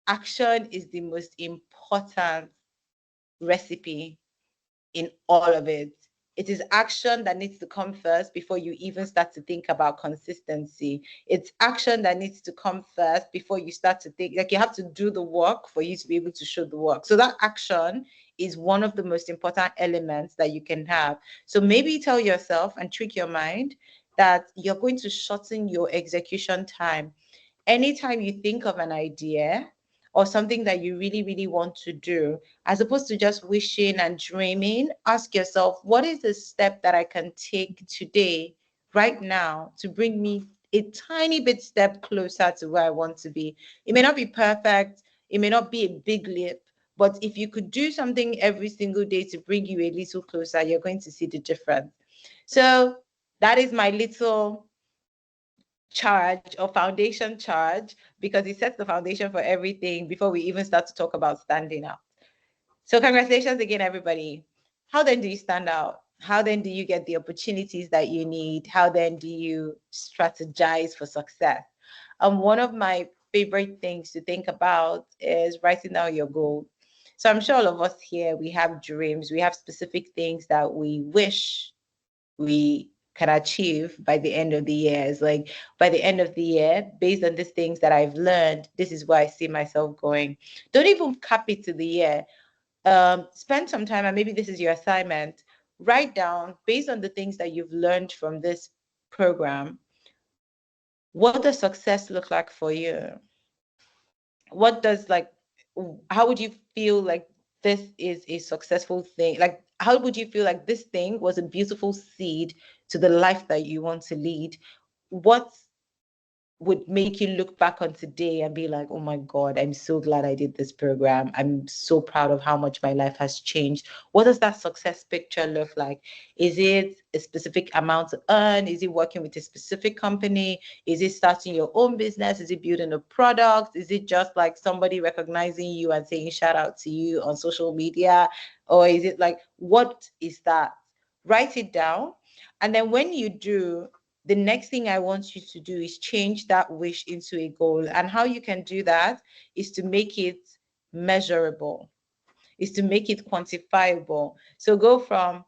action is the most important recipe in all of it. It is action that needs to come first before you even start to think about consistency. It's action that needs to come first before you start to think, like you have to do the work for you to be able to show the work. So that action is one of the most important elements that you can have. So maybe tell yourself and trick your mind that you're going to shorten your execution time. Anytime you think of an idea or something that you really, really want to do, as opposed to just wishing and dreaming, ask yourself, what is the step that I can take today, right now, to bring me a tiny bit step closer to where I want to be? It may not be perfect, it may not be a big leap, but if you could do something every single day to bring you a little closer, you're going to see the difference. So that is my little charge or foundation charge, because it sets the foundation for everything before we even start to talk about standing out. So congratulations again, everybody. How then do you stand out? How then do you get the opportunities that you need? How then do you strategize for success? One of my favorite things to think about is writing down your goals. So I'm sure all of us here, we have dreams, we have specific things that we wish we can achieve by the end of the year. It's like, by the end of the year, based on these things that I've learned, this is where I see myself going. Don't even cap it to the year. Spend some time, and maybe this is your assignment. Write down, based on the things that you've learned from this program, what does success look like for you? What does, like, how would you feel like this is a successful thing? Like, how would you feel like this thing was a beautiful seed to the life that you want to lead? What would make you look back on today and be like, oh my God, I'm so glad I did this program. I'm so proud of how much my life has changed. What does that success picture look like? Is it a specific amount to earn? Is it working with a specific company? Is it starting your own business? Is it building a product? Is it just like somebody recognizing you and saying shout out to you on social media? Or is it like, what is that? Write it down. And then when you do, the next thing I want you to do is change that wish into a goal. And how you can do that is to make it measurable, is to make it quantifiable. So go from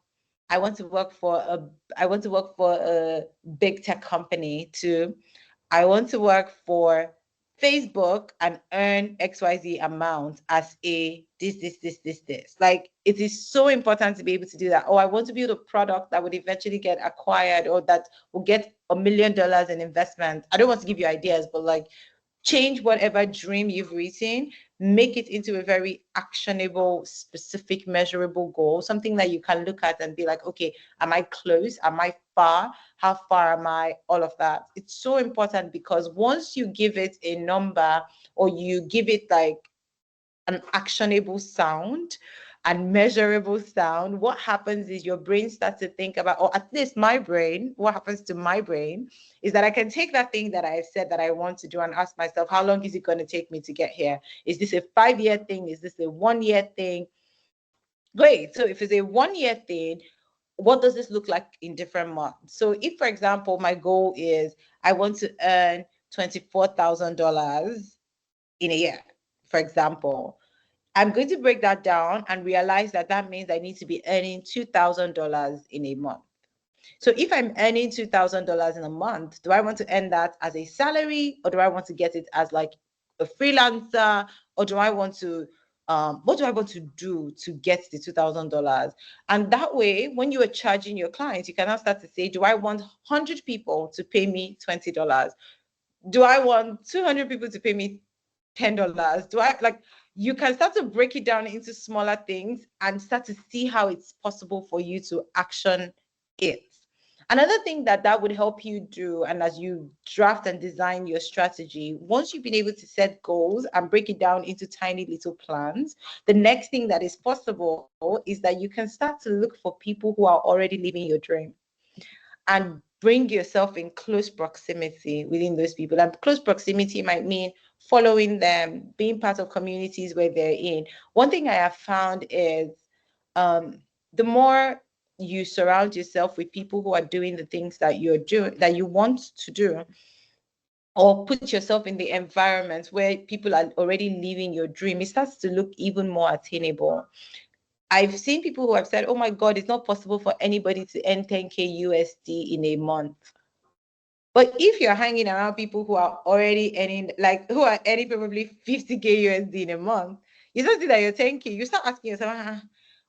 I want to work for a big tech company to I want to work for Facebook and earn XYZ amount as a this. Like, it is so important to be able to do that. Oh, I want to build a product that would eventually get acquired, or that will get $1 million in investment. I don't want to give you ideas, but like, change whatever dream you've written, make it into a very actionable, specific, measurable goal, something that you can look at and be like, okay, am I close? Am I far? How far am I? All of that. It's so important, because once you give it a number, or you give it like an actionable sound and measurable sound, what happens is your brain starts to think about, or at least my brain, what happens to my brain is that I can take that thing that I've said that I want to do and ask myself, how long is it going to take me to get here? Is this a 5-year thing? Is this a 1-year thing? Great. So if it's a 1-year thing, what does this look like in different months? So if, for example, my goal is I want to earn $24,000 in a year, for example, I'm going to break that down and realize that that means I need to be earning $2,000 in a month. So if I'm earning $2,000 in a month, do I want to earn that as a salary, or do I want to get it as like a freelancer, or do I want to what do I want to do to get the $2,000? And that way, when you are charging your clients, you can now start to say, do I want 100 people to pay me $20? Do I want 200 people to pay me $10? Do I like, you can start to break it down into smaller things and start to see how it's possible for you to action it. Another thing that would help you do, and as you draft and design your strategy, once you've been able to set goals and break it down into tiny little plans, the next thing that is possible is that you can start to look for people who are already living your dream and bring yourself in close proximity within those people. And close proximity might mean following them, being part of communities where they're in. One thing I have found is the more you surround yourself with people who are doing the things that you're doing, that you want to do, or put yourself in the environment where people are already living your dream, it starts to look even more attainable. I've seen people who have said, oh my God, it's not possible for anybody to earn 10K USD in a month. But if you're hanging around people who are already earning, like who are earning probably 50K USD in a month, you start see that you're 10K, you start asking yourself,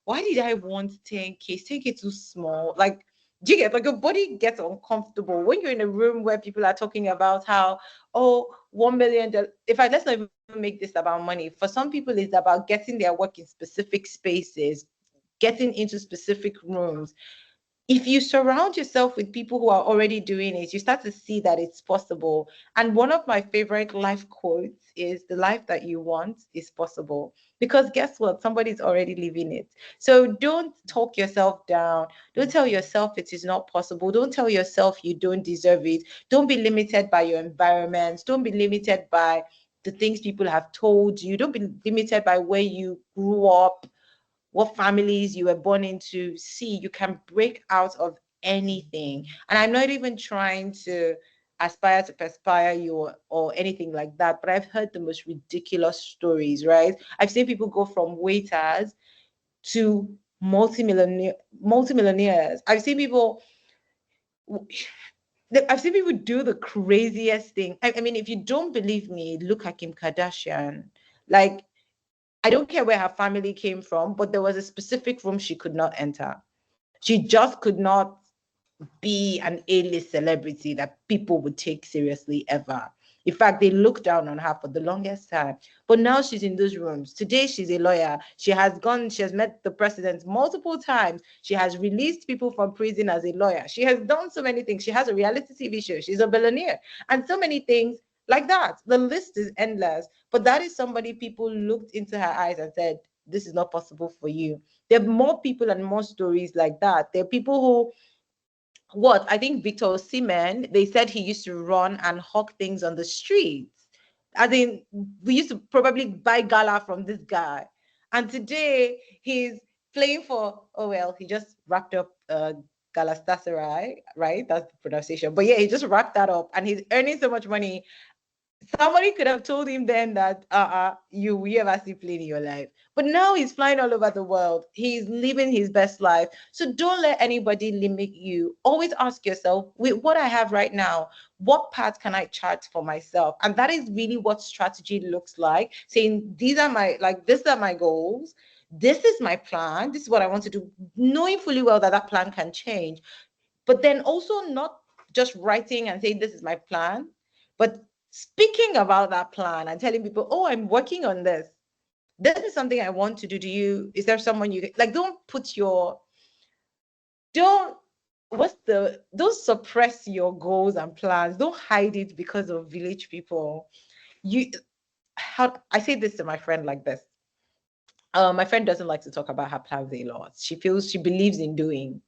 why did I want 10K? Is 10K too small? Like, do you get, like, your body gets uncomfortable when you're in a room where people are talking about how, oh, $1 million. In fact, let's not even make this about money. For some people, it's about getting their work in specific spaces, getting into specific rooms. If you surround yourself with people who are already doing it, you start to see that it's possible. And one of my favorite life quotes is, the life that you want is possible. Because guess what? Somebody's already living it. So don't talk yourself down. Don't tell yourself it is not possible. Don't tell yourself you don't deserve it. Don't be limited by your environment. Don't be limited by the things people have told you. Don't be limited by where you grew up, what families you were born into. See, you can break out of anything. And I'm not even trying to aspire to perspire you or anything like that, but I've heard the most ridiculous stories, right? I've seen people go from waiters to multimillionaires. I've seen people do the craziest thing. I mean, if you don't believe me, look at Kim Kardashian. Like, I don't care where her family came from, but there was a specific room she could not enter. She just could not be an A-list celebrity that people would take seriously ever. In fact, they looked down on her for the longest time. But now she's in those rooms. Today, she's a lawyer. She has met the president multiple times. She has released people from prison as a lawyer. She has done so many things. She has a reality TV show. She's a billionaire. And so many things like that. The list is endless. But that is somebody people looked into her eyes and said, this is not possible for you. There are more people and more stories like that. There are people who, what I think Victor Osimhen, they said he used to run and hawk things on the streets. I think we used to probably buy gala from this guy, and today he's playing for. Oh well, he just wrapped up Galatasaray, right? That's the pronunciation. But yeah, he just wrapped that up, and he's earning so much money. Somebody could have told him then that you ever see play in your life. But now he's flying all over the world. He's living his best life. So don't let anybody limit you. Always ask yourself, with what I have right now, what path can I chart for myself? And that is really what strategy looks like. Saying these are my goals. This is my plan. This is what I want to do, knowing fully well that that plan can change. But then also not just writing and saying this is my plan, but speaking about that plan and telling people, oh, I'm working on this. This is something I want to do. Is there someone you like? Don't don't suppress your goals and plans. Don't hide it because of village people. I say this to my friend like this. My friend doesn't like to talk about her plans a lot. She believes in doing.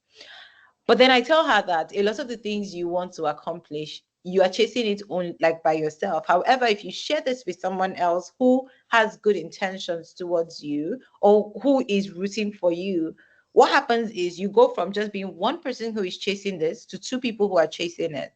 But then I tell her that a lot of the things you want to accomplish, you are chasing it on like by yourself. However, if you share this with someone else who has good intentions towards you or who is rooting for you, what happens is you go from just being one person who is chasing this to two people who are chasing it.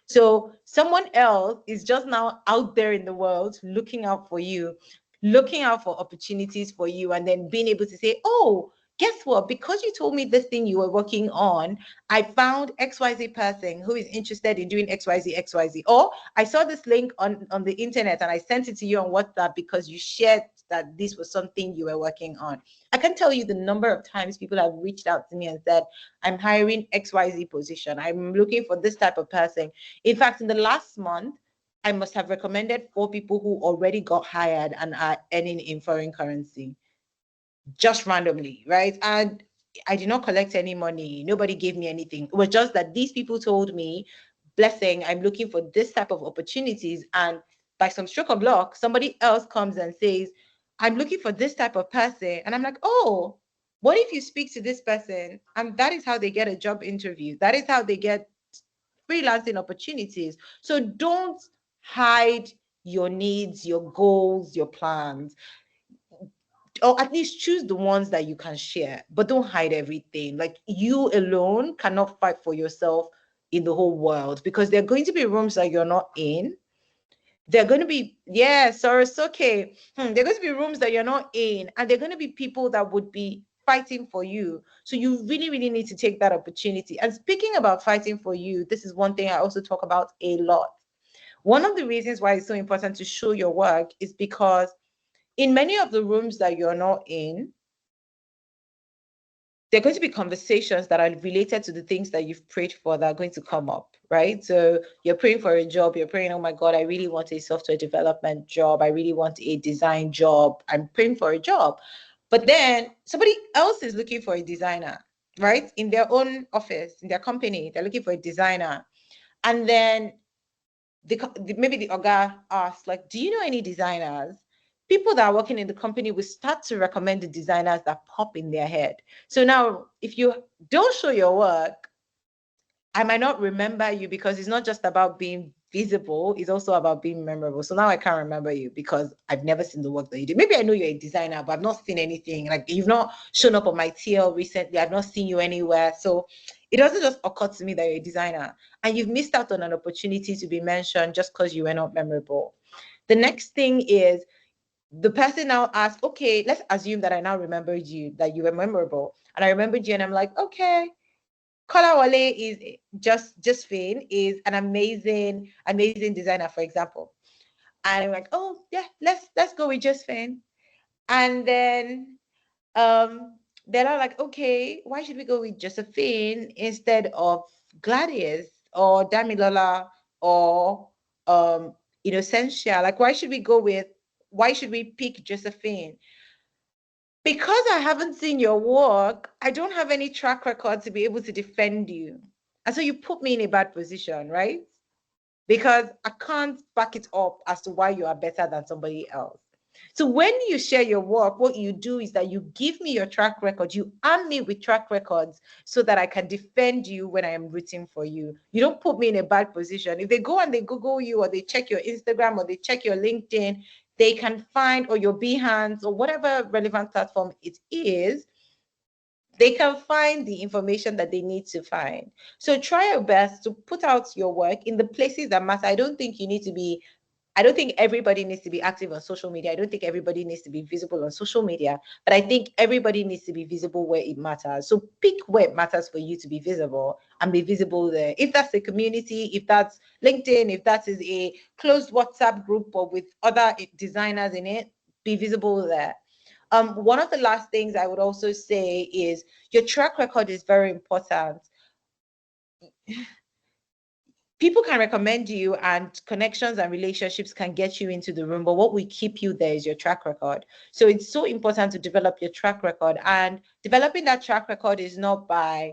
So someone else is just now out there in the world looking out for you, looking out for opportunities for you, and then being able to say, oh, guess what? Because you told me this thing you were working on, I found XYZ person who is interested in doing XYZ, XYZ. Or I saw this link on the internet and I sent it to you on WhatsApp because you shared that this was something you were working on. I can tell you the number of times people have reached out to me and said, I'm hiring XYZ position. I'm looking for this type of person. In fact, in the last month, I must have recommended 4 people who already got hired and are earning in foreign currency just randomly, right? And I did not collect any money. Nobody gave me anything. It was just that these people told me, blessing, I'm looking for this type of opportunities. And by some stroke of luck, somebody else comes and says, I'm looking for this type of person. And I'm like, oh, what if you speak to this person? And that is how they get a job interview. That is how they get freelancing opportunities. So don't hide your needs, your goals, your plans, or at least choose the ones that you can share, but don't hide everything. Like, you alone cannot fight for yourself in the whole world, because there are going to be rooms that you're not in. They're going to be, yeah, Sorosoke. They're going to be rooms that you're not in, and they're going to be people that would be fighting for you. So you really, really need to take that opportunity. And speaking about fighting for you, this is one thing I also talk about a lot. One of the reasons why it's so important to show your work is because in many of the rooms that you're not in, there are going to be conversations that are related to the things that you've prayed for that are going to come up, right? So you're praying for a job, you're praying, oh my God, I really want a software development job. I really want a design job. I'm praying for a job. But then somebody else is looking for a designer, right? In their own office, in their company, they're looking for a designer. And then maybe the Oga asks, like, do you know any designers? People that are working in the company will start to recommend the designers that pop in their head. So now, if you don't show your work, I might not remember you because it's not just about being visible, it's also about being memorable. So now I can't remember you because I've never seen the work that you do. Maybe I know you're a designer, but I've not seen anything. Like you've not shown up on my TL recently. I've not seen you anywhere. So it doesn't just occur to me that you're a designer and you've missed out on an opportunity to be mentioned just because you were not memorable. The next thing is the person now asks, okay, let's assume that I now remembered you, that you were memorable. And I remembered you and I'm like, okay, Kolawole is just Finn is an amazing designer, for example. And I'm like, oh yeah, let's go with just Finn. And then they're not like, okay, why should we go with Josephine instead of Gladys or Damilola or Innocentia? Like, why should we pick Josephine? Because I haven't seen your work, I don't have any track record to be able to defend you. And so you put me in a bad position, right? Because I can't back it up as to why you are better than somebody else. So when you share your work, what you do is that you give me your track record, you arm me with track records so that I can defend you when I am rooting for you. You don't put me in a bad position. If they go and they Google you or they check your Instagram or they check your LinkedIn, they can find, or your Behance or whatever relevant platform it is, they can find the information that they need to find. So try your best to put out your work in the places that matter. I don't think everybody needs to be active on social media. I don't think everybody needs to be visible on social media, but I think everybody needs to be visible where it matters. So pick where it matters for you to be visible and be visible there. If that's a community, if that's LinkedIn, if that is a closed WhatsApp group or with other designers in it, be visible there. One of the last things I would also say is your track record is very important. People can recommend you and connections and relationships can get you into the room, but what will keep you there is your track record. So it's so important to develop your track record, and developing that track record is not by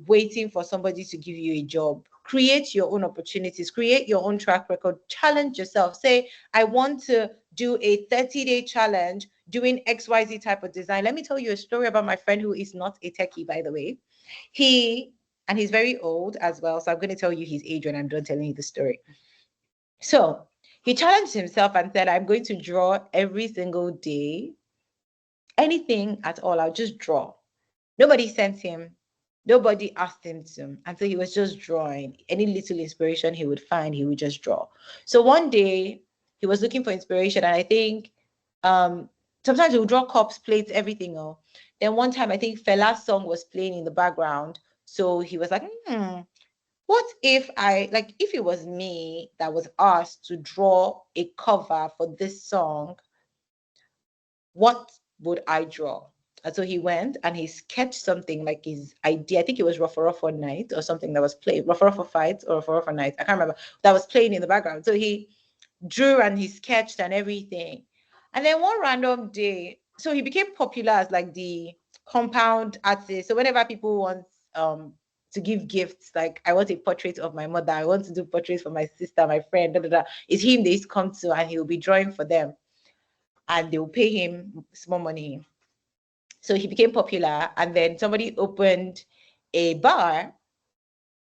waiting for somebody to give you a job. Create your own opportunities, create your own track record, challenge yourself. Say, I want to do a 30-day challenge doing XYZ type of design. Let me tell you a story about my friend who is not a techie, by the way. He's very old as well. So I'm going to tell you his age when I'm done telling you the story. So he challenged himself and said, I'm going to draw every single day. Anything at all, I'll just draw. Nobody sent him. Nobody asked him to. And so he was just drawing. Any little inspiration he would find, he would just draw. So one day he was looking for inspiration. And I think sometimes he would draw cups, plates, everything. Then one time I think Fela's song was playing in the background. So he was like, what if if it was me that was asked to draw a cover for this song, what would I draw? And so he went and he sketched something like his idea. I think it was Ruffle Ruffle Night or something that was playing, Ruffle Ruffle Fight or Ruffle Ruffle Night. I can't remember. That was playing in the background. So he drew and he sketched and everything. And then one random day, so he became popular as like the compound artist. So whenever people want to give gifts, like I want a portrait of my mother, I want to do portraits for my sister, my friend, it's him they come to and he'll be drawing for them. And they'll pay him small money. So he became popular, and then somebody opened a bar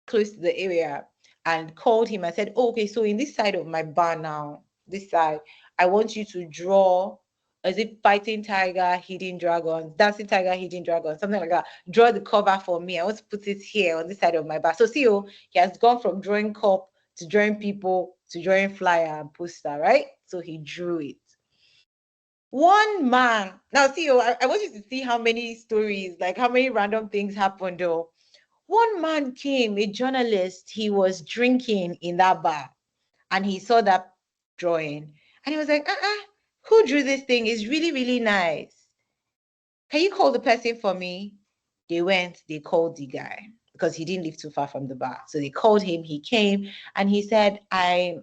close to the area and called him and said, oh, okay, so in this side of my bar now, this side, I want you to draw as if fighting tiger, hidden dragon, dancing tiger, hidden dragon, something like that. Draw the cover for me. I want to put it here on this side of my bar. So see, he has gone from drawing cup to drawing people, to drawing flyer and poster, right? So he drew it. One man, now see, I want you to see how many stories, like how many random things happened though. One man came, a journalist, he was drinking in that bar and he saw that drawing and he was like, who drew this thing? It's really, really nice. Can you call the person for me? They called the guy because he didn't live too far from the bar. So they called him, he came and he said, I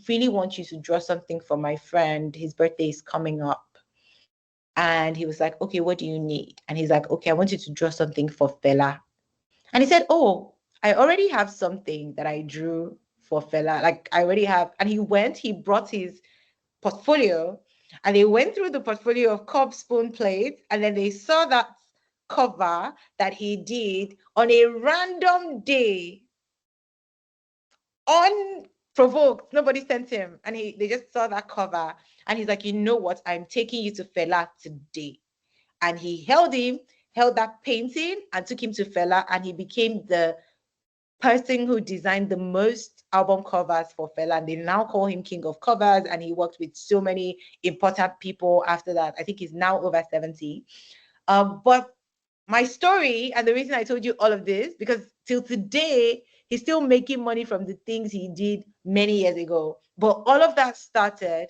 really want you to draw something for my friend. His birthday is coming up. And he was like, okay, what do you need? And he's like, okay, I want you to draw something for Fela. And he said, oh, I already have something that I drew for Fela. Like I already have. And he brought his portfolio and they went through the portfolio of cup, spoon, plates. And then they saw that cover that he did on a random day, unprovoked. Nobody sent him. And they just saw that cover. And he's like, you know what? I'm taking you to Fela today. And he held that painting and took him to Fela, and he became the person who designed the most album covers for Fela. And they now call him King of Covers, and he worked with so many important people after that. I think he's now over 70. But my story, and the reason I told you all of this, because till today, he's still making money from the things he did many years ago. But all of that started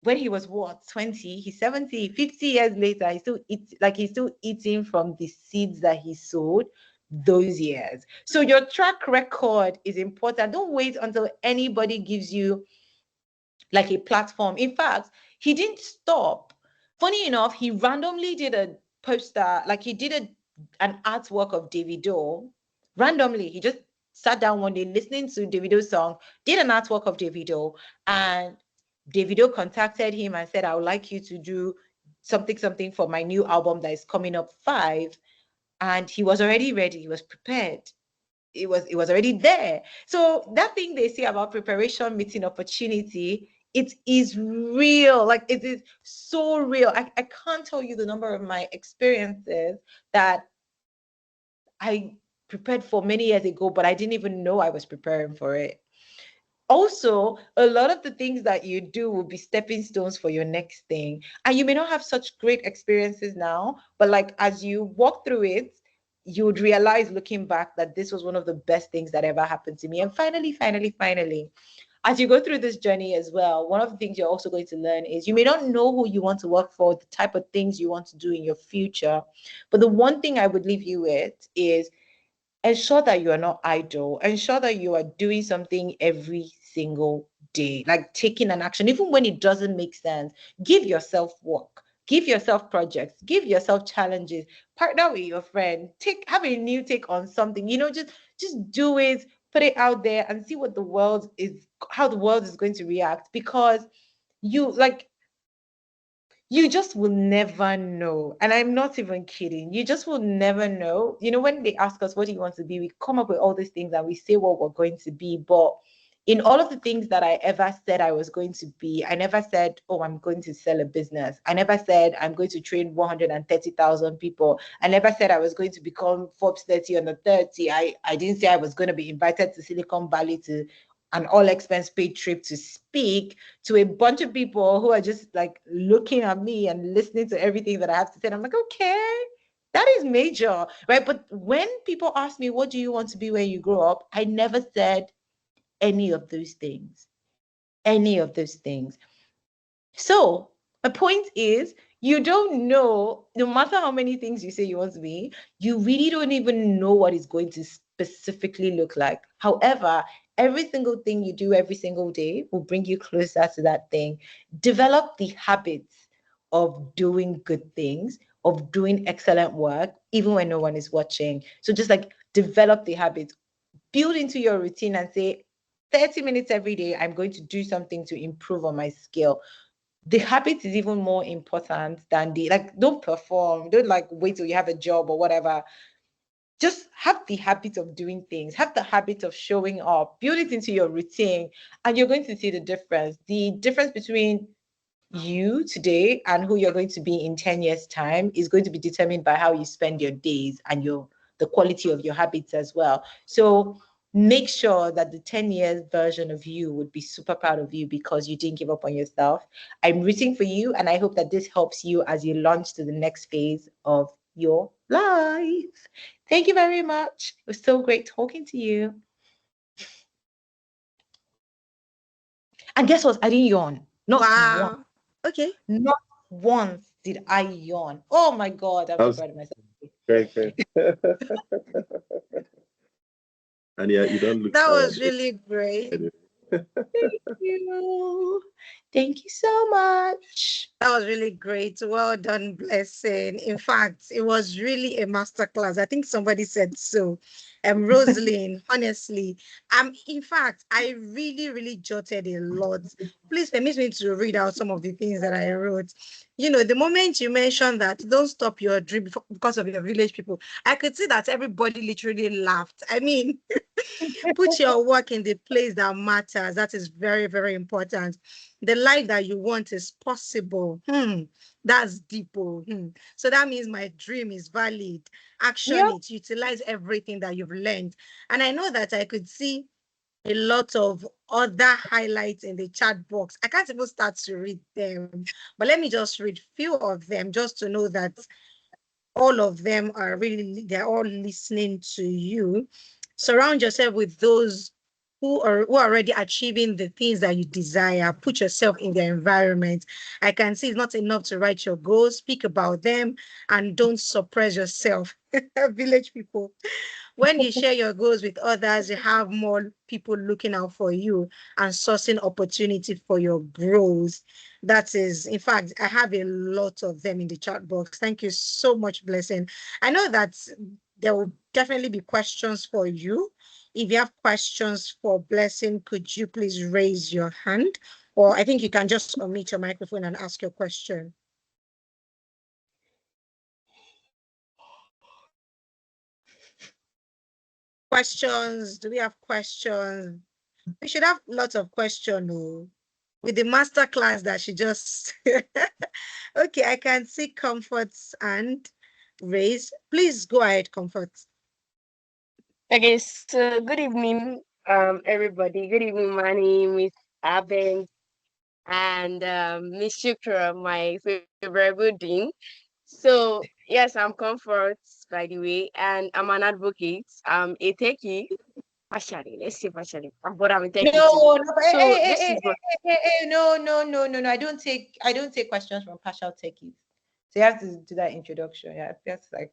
when he was what, 20, he's 70, 50 years later, he's still eating from the seeds that he sowed those years. So your track record is important. Don't wait until anybody gives you like a platform. In fact, he didn't stop. Funny enough, he randomly did a poster, like he did an artwork of Davido randomly. He just sat down one day listening to Davido's song, did an artwork of Davido, and Davido contacted him and said, I would like you to do something for my new album that is coming up 5. And he was already ready. He was prepared. It was already there. So that thing they say about preparation meeting opportunity, it is real. Like it is so real. I can't tell you the number of my experiences that I prepared for many years ago, but I didn't even know I was preparing for it. Also, a lot of the things that you do will be stepping stones for your next thing. And you may not have such great experiences now, but like as you walk through it, you would realize looking back that this was one of the best things that ever happened to me. And finally, as you go through this journey as well, one of the things you're also going to learn is you may not know who you want to work for, the type of things you want to do in your future. But the one thing I would leave you with is ensure that you are not idle. Ensure that you are doing something every single day, like taking an action, even when it doesn't make sense. Give yourself work, give yourself projects, give yourself challenges, partner with your friend, have a new take on something, just do it, put it out there and see how the world is going to react, because you just will never know. And I'm not even kidding. You just will never know. When they ask us, what do you want to be? We come up with all these things and we say what we're going to be. But in all of the things that I ever said I was going to be, I never said, oh, I'm going to sell a business. I never said I'm going to train 130,000 people. I never said I was going to become Forbes 30 under 30. I didn't say I was going to be invited to Silicon Valley to an all-expense paid trip to speak to a bunch of people who are just like looking at me and listening to everything that I have to say. And I'm like, okay, that is major, right? But when people ask me, what do you want to be when you grow up? I never said any of those things. So my point is, you don't know, no matter how many things you say you want to be, you really don't even know what it's going to specifically look like. However, every single thing you do every single day will bring you closer to that thing. Develop the habits of doing good things, of doing excellent work, even when no one is watching. So just like develop the habits, build into your routine and say, 30 minutes every day, I'm going to do something to improve on my skill. The habit is even more important than don't perform, don't wait till you have a job or whatever. Just have the habit of doing things, have the habit of showing up, build it into your routine, and you're going to see the difference between you today and who you're going to be in 10 years time is going to be determined by how you spend your days and the quality of your habits as well. So make sure that the 10 years version of you would be super proud of you because you didn't give up on yourself. I'm rooting for you, and I hope that this helps you as you launch to the next phase of your life. Thank you very much. It was so great talking to you. And guess what? I didn't yawn. Not Wow. once. Okay. Not once did I yawn. Oh my God, I'm so proud of myself. Great, great. And yeah, you don't look That tired. was really great. Thank you. Thank you so much. That was really great. Well done, Blessing. In fact, it was really a masterclass. I think somebody said so. Rosalind, honestly, in fact, I really, really jotted a lot. Please permit me to read out some of the things that I wrote. You know, the moment you mentioned that don't stop your dream because of your village people, I could see that everybody literally laughed. I mean, put your work in the place that matters. That is very, very important. The life that you want is possible. That's deep. So that means my dream is valid. Action Yep. it, utilize everything that you've learned. And I know that I could see a lot of other highlights in the chat box. I can't even start to read them, but let me just read few of them just to know that all of them are really, they're all listening to you. Surround yourself with those who are already achieving the things that you desire. Put yourself in their environment. I can see it's not enough to write your goals, speak about them, and don't suppress yourself. Village people. When you share your goals with others, you have more people looking out for you and sourcing opportunity for your growth. That is, in fact, I have a lot of them in the chat box. Thank you so much, Blessing. I know that there will definitely be questions for you. If you have questions for Blessing, could you please raise your hand? Or I think you can just unmute your microphone and ask your question. Questions? Do we have questions? We should have lots of questions with the master class that she just okay, I can see Comforts and Raise. Please go ahead, Comforts. Okay, so good evening, everybody. Good evening, Manny, Miss Aben, and Miss Shukra, my favorite building. So yes, I'm Comfort, by the way, and I'm an advocate. I'm a techie, partially. Let's say partially, but I'm a techie too. No, no, So this is what. no, no, no, no, no. I don't take questions from partial techies. So you have to do that introduction. Yeah, that's like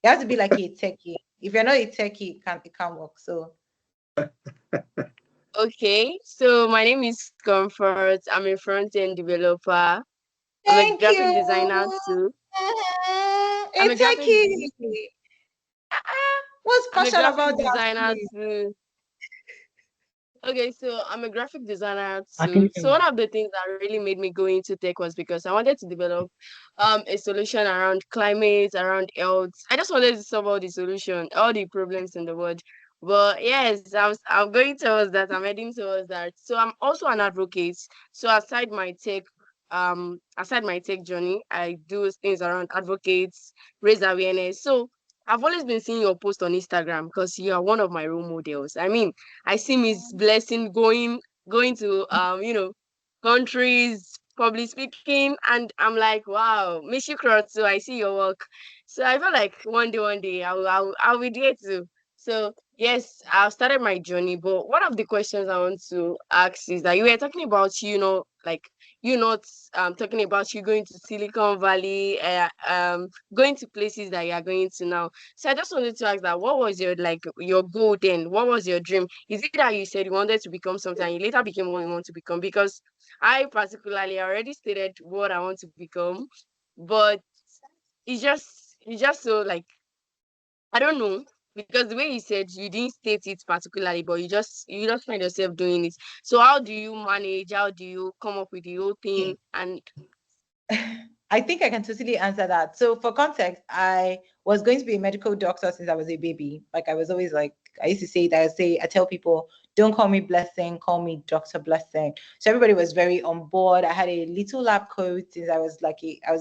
you have to be like a techie. If you're not a techie, it can't work. So Okay, so my name is Comfort. I'm a front-end developer. I'm a thank graphic you. designer too. I'm A a graphic. techie. What's I'm a partial about graphic that, designer please? too. Okay, so I'm a graphic designer I too. can So one of the things that really made me go into tech was because I wanted to develop a solution around climate, around health. I just wanted to solve all the solution, all the problems in the world. But yes, I'm going towards that. I'm heading towards that. So I'm also an advocate. So aside my tech journey, I do things around advocates, raise awareness. So I've always been seeing your post on Instagram because you are one of my role models. I mean, I see Miss Blessing going to countries, public speaking, and I'm like, wow, Miss Shukra too. I see your work, so I feel like one day I'll be there too. So yes, I've started my journey. But one of the questions I want to ask is that you were talking about like you not talking about you going to Silicon Valley, going to places that you are going to now. So I just wanted to ask that what was your goal then? What was your dream? Is it that you said you wanted to become something and you later became what you want to become? Because I particularly already stated what I want to become, but it's just so like I don't know. Because the way you said you didn't state it particularly, but you just find yourself doing it. So how do you manage? How do you come up with the whole thing? And I think I can totally answer that. So for context, I was going to be a medical doctor since I was a baby. Like I was always like, I used to say that I tell people, don't call me Blessing, call me Dr. Blessing. So everybody was very on board. I had a little lab coat since I was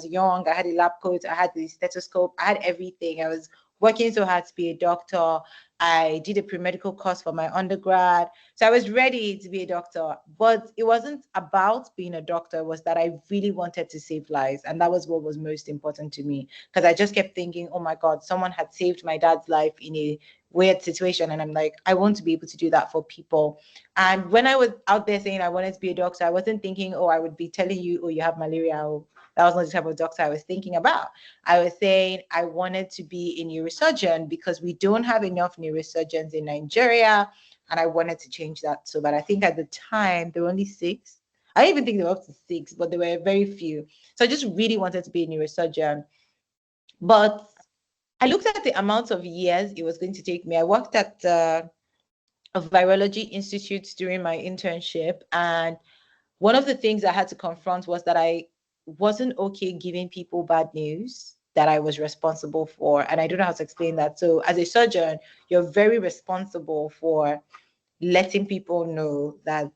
young. I had a lab coat, I had the stethoscope, I had everything. I was working so hard to be a doctor. I did a pre-medical course for my undergrad. So I was ready to be a doctor, but it wasn't about being a doctor. It was that I really wanted to save lives. And that was what was most important to me, because I just kept thinking, oh my God, someone had saved my dad's life in a weird situation. And I'm like, I want to be able to do that for people. And when I was out there saying I wanted to be a doctor, I wasn't thinking, oh, I would be telling you, oh, you have malaria. Oh, that was not the type of doctor I was thinking about. I was saying I wanted to be a neurosurgeon because we don't have enough neurosurgeons in Nigeria. And I wanted to change that. So, but I think at the time there were only 6. I don't even think there were up to 6, but there were very few. So I just really wanted to be a neurosurgeon. But I looked at the amount of years it was going to take me. I worked at a virology institute during my internship. And one of the things I had to confront was that I wasn't okay giving people bad news that I was responsible for. And I don't know how to explain that. So as a surgeon, you're very responsible for letting people know that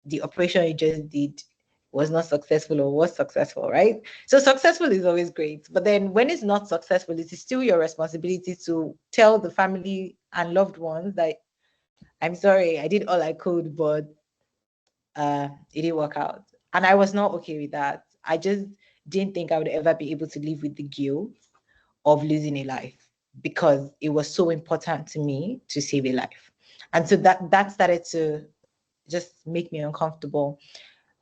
the operation you just did was not successful or was successful, right? So successful is always great. But then when it's not successful, it is still your responsibility to tell the family and loved ones that I'm sorry, I did all I could, but it didn't work out. And I was not okay with that. I just didn't think I would ever be able to live with the guilt of losing a life, because it was so important to me to save a life. And so that started to just make me uncomfortable.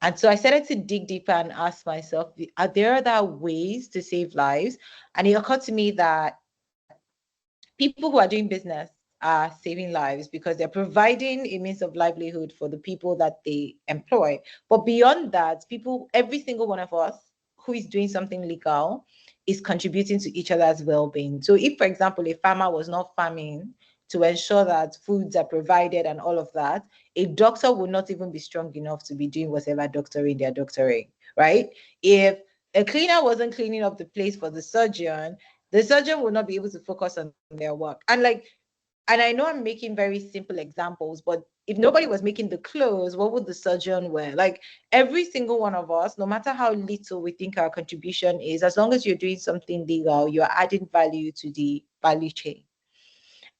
And so I started to dig deeper and ask myself, are there other ways to save lives? And it occurred to me that people who are doing business are saving lives because they're providing a means of livelihood for the people that they employ. But beyond that, people, every single one of us who is doing something legal is contributing to each other's well-being. So if, for example, a farmer was not farming to ensure that foods are provided and all of that, a doctor would not even be strong enough to be doing whatever doctoring they're doctoring, right? If a cleaner wasn't cleaning up the place for the surgeon will not be able to focus on their work. And I know I'm making very simple examples, but if nobody was making the clothes, what would the surgeon wear? Like every single one of us, no matter how little we think our contribution is, as long as you're doing something legal, you're adding value to the value chain.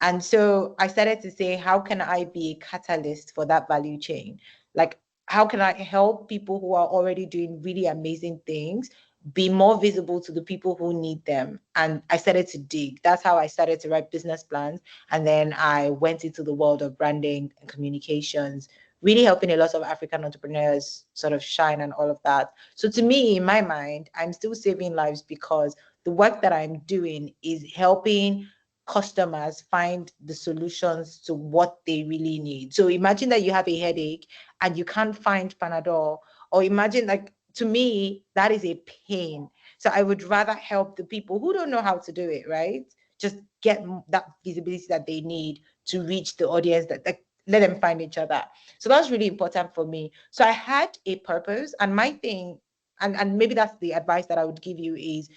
And so I started to say, how can I be a catalyst for that value chain? Like, how can I help people who are already doing really amazing things be more visible to the people who need them? And I started to dig. That's how I started to write business plans. And then I went into the world of branding and communications, really helping a lot of African entrepreneurs sort of shine and all of that. So to me, in my mind, I'm still saving lives because the work that I'm doing is helping customers find the solutions to what they really need. So imagine that you have a headache and you can't find Panadol, or imagine, like, to me, that is a pain. So I would rather help the people who don't know how to do it, right? Just get that visibility that they need to reach the audience, that like, let them find each other. So that's really important for me. So I had a purpose, and my thing, and maybe that's the advice that I would give you, is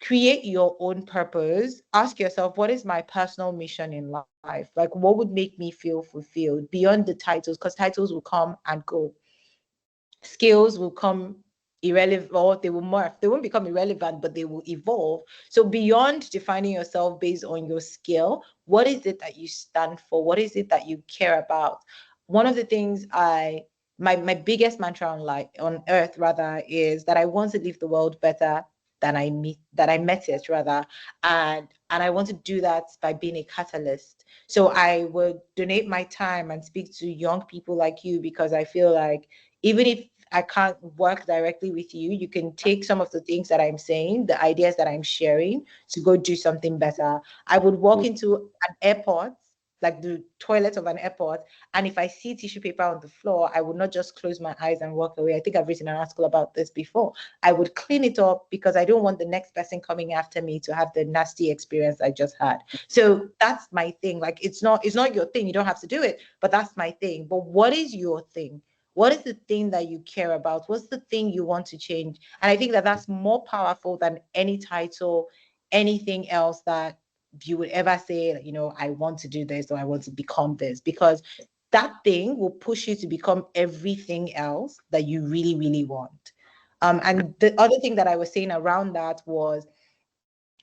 create your own purpose. Ask yourself, what is my personal mission in life? Like, what would make me feel fulfilled beyond the titles? Because titles will come and go. Skills will come irrelevant, or they will morph. They won't become irrelevant, but they will evolve. So beyond defining yourself based on your skill, what is it that you stand for? What is it that you care about? One of the things my biggest mantra on earth rather is that I want to leave the world better than I met it rather. And I want to do that by being a catalyst. So I would donate my time and speak to young people like you, because I feel like even if I can't work directly with you, you can take some of the things that I'm saying, the ideas that I'm sharing, to go do something better. I would walk into an airport, like the toilet of an airport, and if I see tissue paper on the floor, I would not just close my eyes and walk away. I think I've written an article about this before. I would clean it up because I don't want the next person coming after me to have the nasty experience I just had. So that's my thing. Like, it's not your thing. You don't have to do it, but that's my thing. But what is your thing? What is the thing that you care about? What's the thing you want to change? And I think that that's more powerful than any title, anything else that you would ever say, like, I want to do this or I want to become this, because that thing will push you to become everything else that you really, really want. And the other thing that I was saying around that was,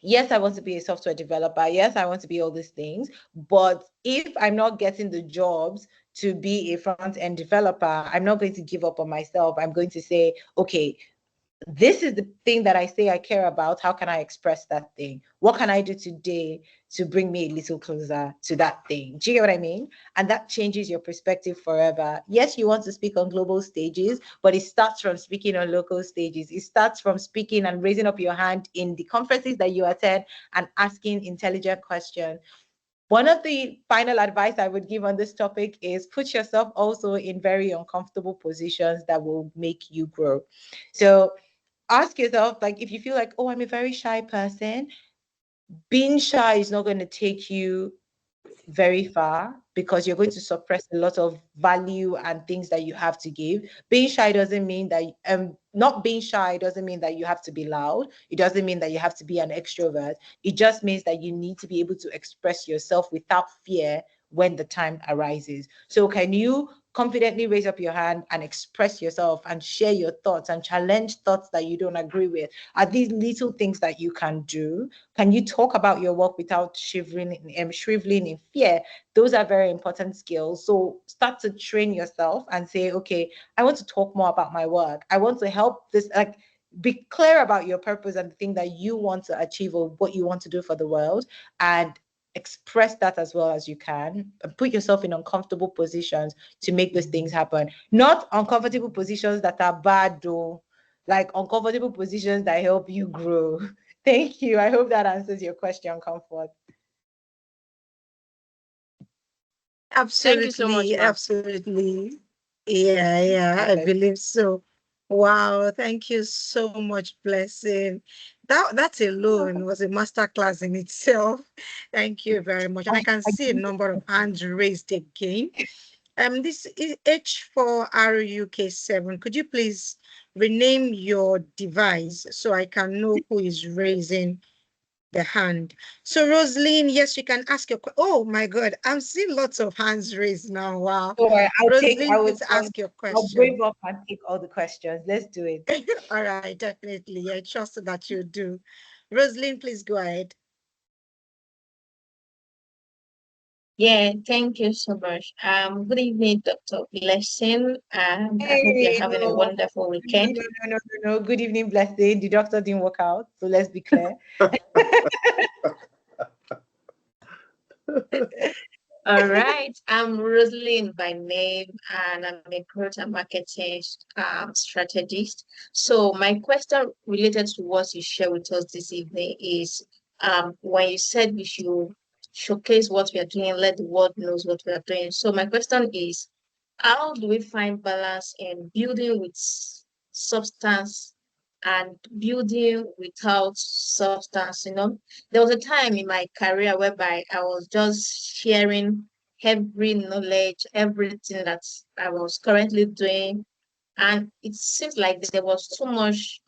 yes, I want to be a software developer. Yes, I want to be all these things. But if I'm not getting the jobs to be a front end developer, I'm not going to give up on myself. I'm going to say, okay, this is the thing that I say I care about. How can I express that thing? What can I do today to bring me a little closer to that thing? Do you get what I mean? And that changes your perspective forever. Yes, you want to speak on global stages, but it starts from speaking on local stages. It starts from speaking and raising up your hand in the conferences that you attend and asking intelligent questions. One of the final advice I would give on this topic is put yourself also in very uncomfortable positions that will make you grow. So ask yourself, like, if you feel like, oh, I'm a very shy person, being shy is not going to take you very far because you're going to suppress a lot of value and things that you have to give. Being shy doesn't mean that not being shy doesn't mean that you have to be loud. It doesn't mean that you have to be an extrovert. It just means that you need to be able to express yourself without fear when the time arises. So can you confidently raise up your hand and express yourself and share your thoughts and challenge thoughts that you don't agree with? Are these little things that you can do? Can you talk about your work without shriveling in fear? Those are very important skills. So start to train yourself and say, okay, I want to talk more about my work. I want to help this, like, be clear about your purpose and the thing that you want to achieve or what you want to do for the world, and express that as well as you can. Put yourself in uncomfortable positions to make those things happen. Not uncomfortable positions that are bad, though, like uncomfortable positions that help you grow. Thank you. I hope that answers your question, Comfort. Thank you so much, Absolutely, ma'am. absolutely. Yeah, I believe so. Wow, thank you so much, Blessing. That alone was a masterclass in itself. Thank you very much. And I can see a number of hands raised again. This is H4RUK7. Could you please rename your device so I can know who is raising the hand? So, Rosaline, yes, you can ask your Oh my God, I'm seeing lots of hands raised now. Wow. Sure, Rosaline, please ask your I'll question. brave up and take all the questions. Let's do it. All right, definitely. I trust that you do. Rosaline, please go ahead. Yeah, thank you so much. Good evening, Dr. Blessing, and I hope you're Hey, having a no, wonderful no, weekend. no, no, no, no, no. Good evening, Blessing. The doctor didn't work out, so let's be clear. All right, I'm Rosalind by name, and I'm a growth and marketing strategist. So my question related to what you share with us this evening is, when you said we should showcase what we are doing, let the world knows what we are doing. So my question is, how do we find balance in building with substance and building without substance? There was a time in my career whereby I was just sharing every knowledge, everything that I was currently doing, and it seems like there was too much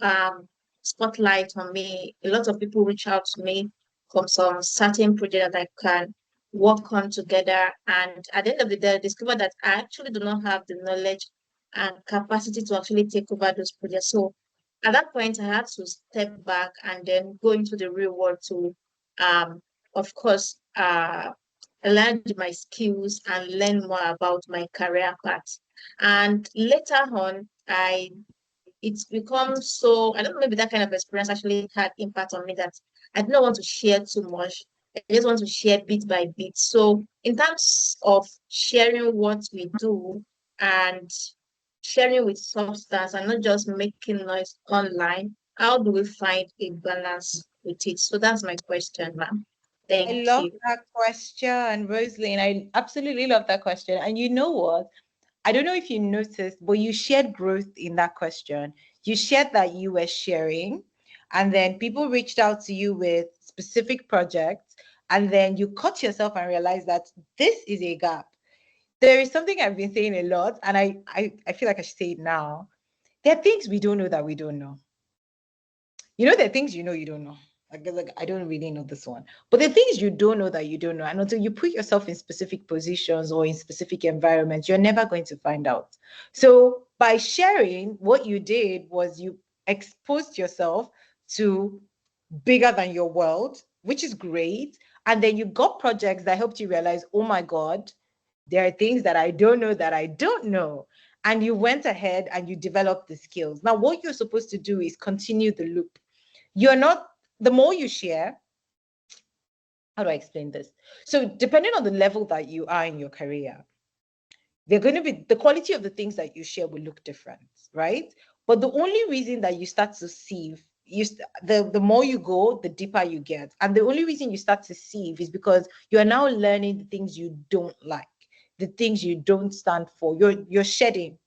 spotlight on me. A lot of people reach out to me from some certain project that I can work on together. And at the end of the day, I discovered that I actually do not have the knowledge and capacity to actually take over those projects. So at that point, I had to step back and then go into the real world to, of course, learn my skills and learn more about my career path. And later on, it's become so, I don't know, maybe that kind of experience actually had impact on me that I do not want to share too much. I just want to share bit by bit. So in terms of sharing what we do and sharing with substance and not just making noise online, how do we find a balance with it? So that's my question, ma'am. I Thank love you. that question, Rosaline. I absolutely love that question. And you know what? I don't know if you noticed, but you shared growth in that question. You shared that you were sharing, and then people reached out to you with specific projects, and then you caught yourself and realized that this is a gap. There is something I've been saying a lot, and I feel like I should say it now. There are things we don't know that we don't know. There are things you don't know. Like I don't really know this one. But the things you don't know that you don't know. And until you put yourself in specific positions or in specific environments, you're never going to find out. So by sharing, what you did was you exposed yourself to bigger than your world, which is great. And then you got projects that helped you realize, oh my God, there are things that I don't know that I don't know. And you went ahead and you developed the skills. Now, what you're supposed to do is continue the loop. You're not, the more you share, how do I explain this? So, depending on the level that you are in your career, they're going to be, the quality of the things that you share will look different, right? But the only reason that you start to sieve, the more you go, the deeper you get. And the only reason you start to sieve is because you are now learning the things you don't like, the things you don't stand for. You're shedding.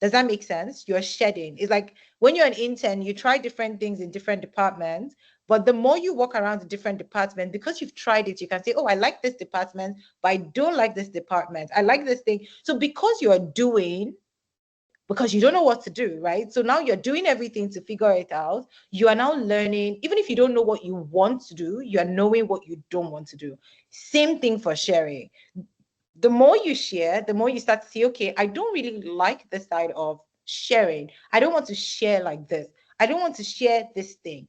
Does that make sense? You're shedding. It's like when you're an intern, you try different things in different departments, but the more you walk around the different departments, because you've tried it, you can say, oh, I like this department, but I don't like this department. I like this thing. So because you're doing, because you don't know what to do, right? So now you're doing everything to figure it out. You are now learning, even if you don't know what you want to do, you are knowing what you don't want to do. Same thing for sharing. The more you share, the more you start to see, okay, I don't really like this side of sharing. I don't want to share like this. I don't want to share this thing.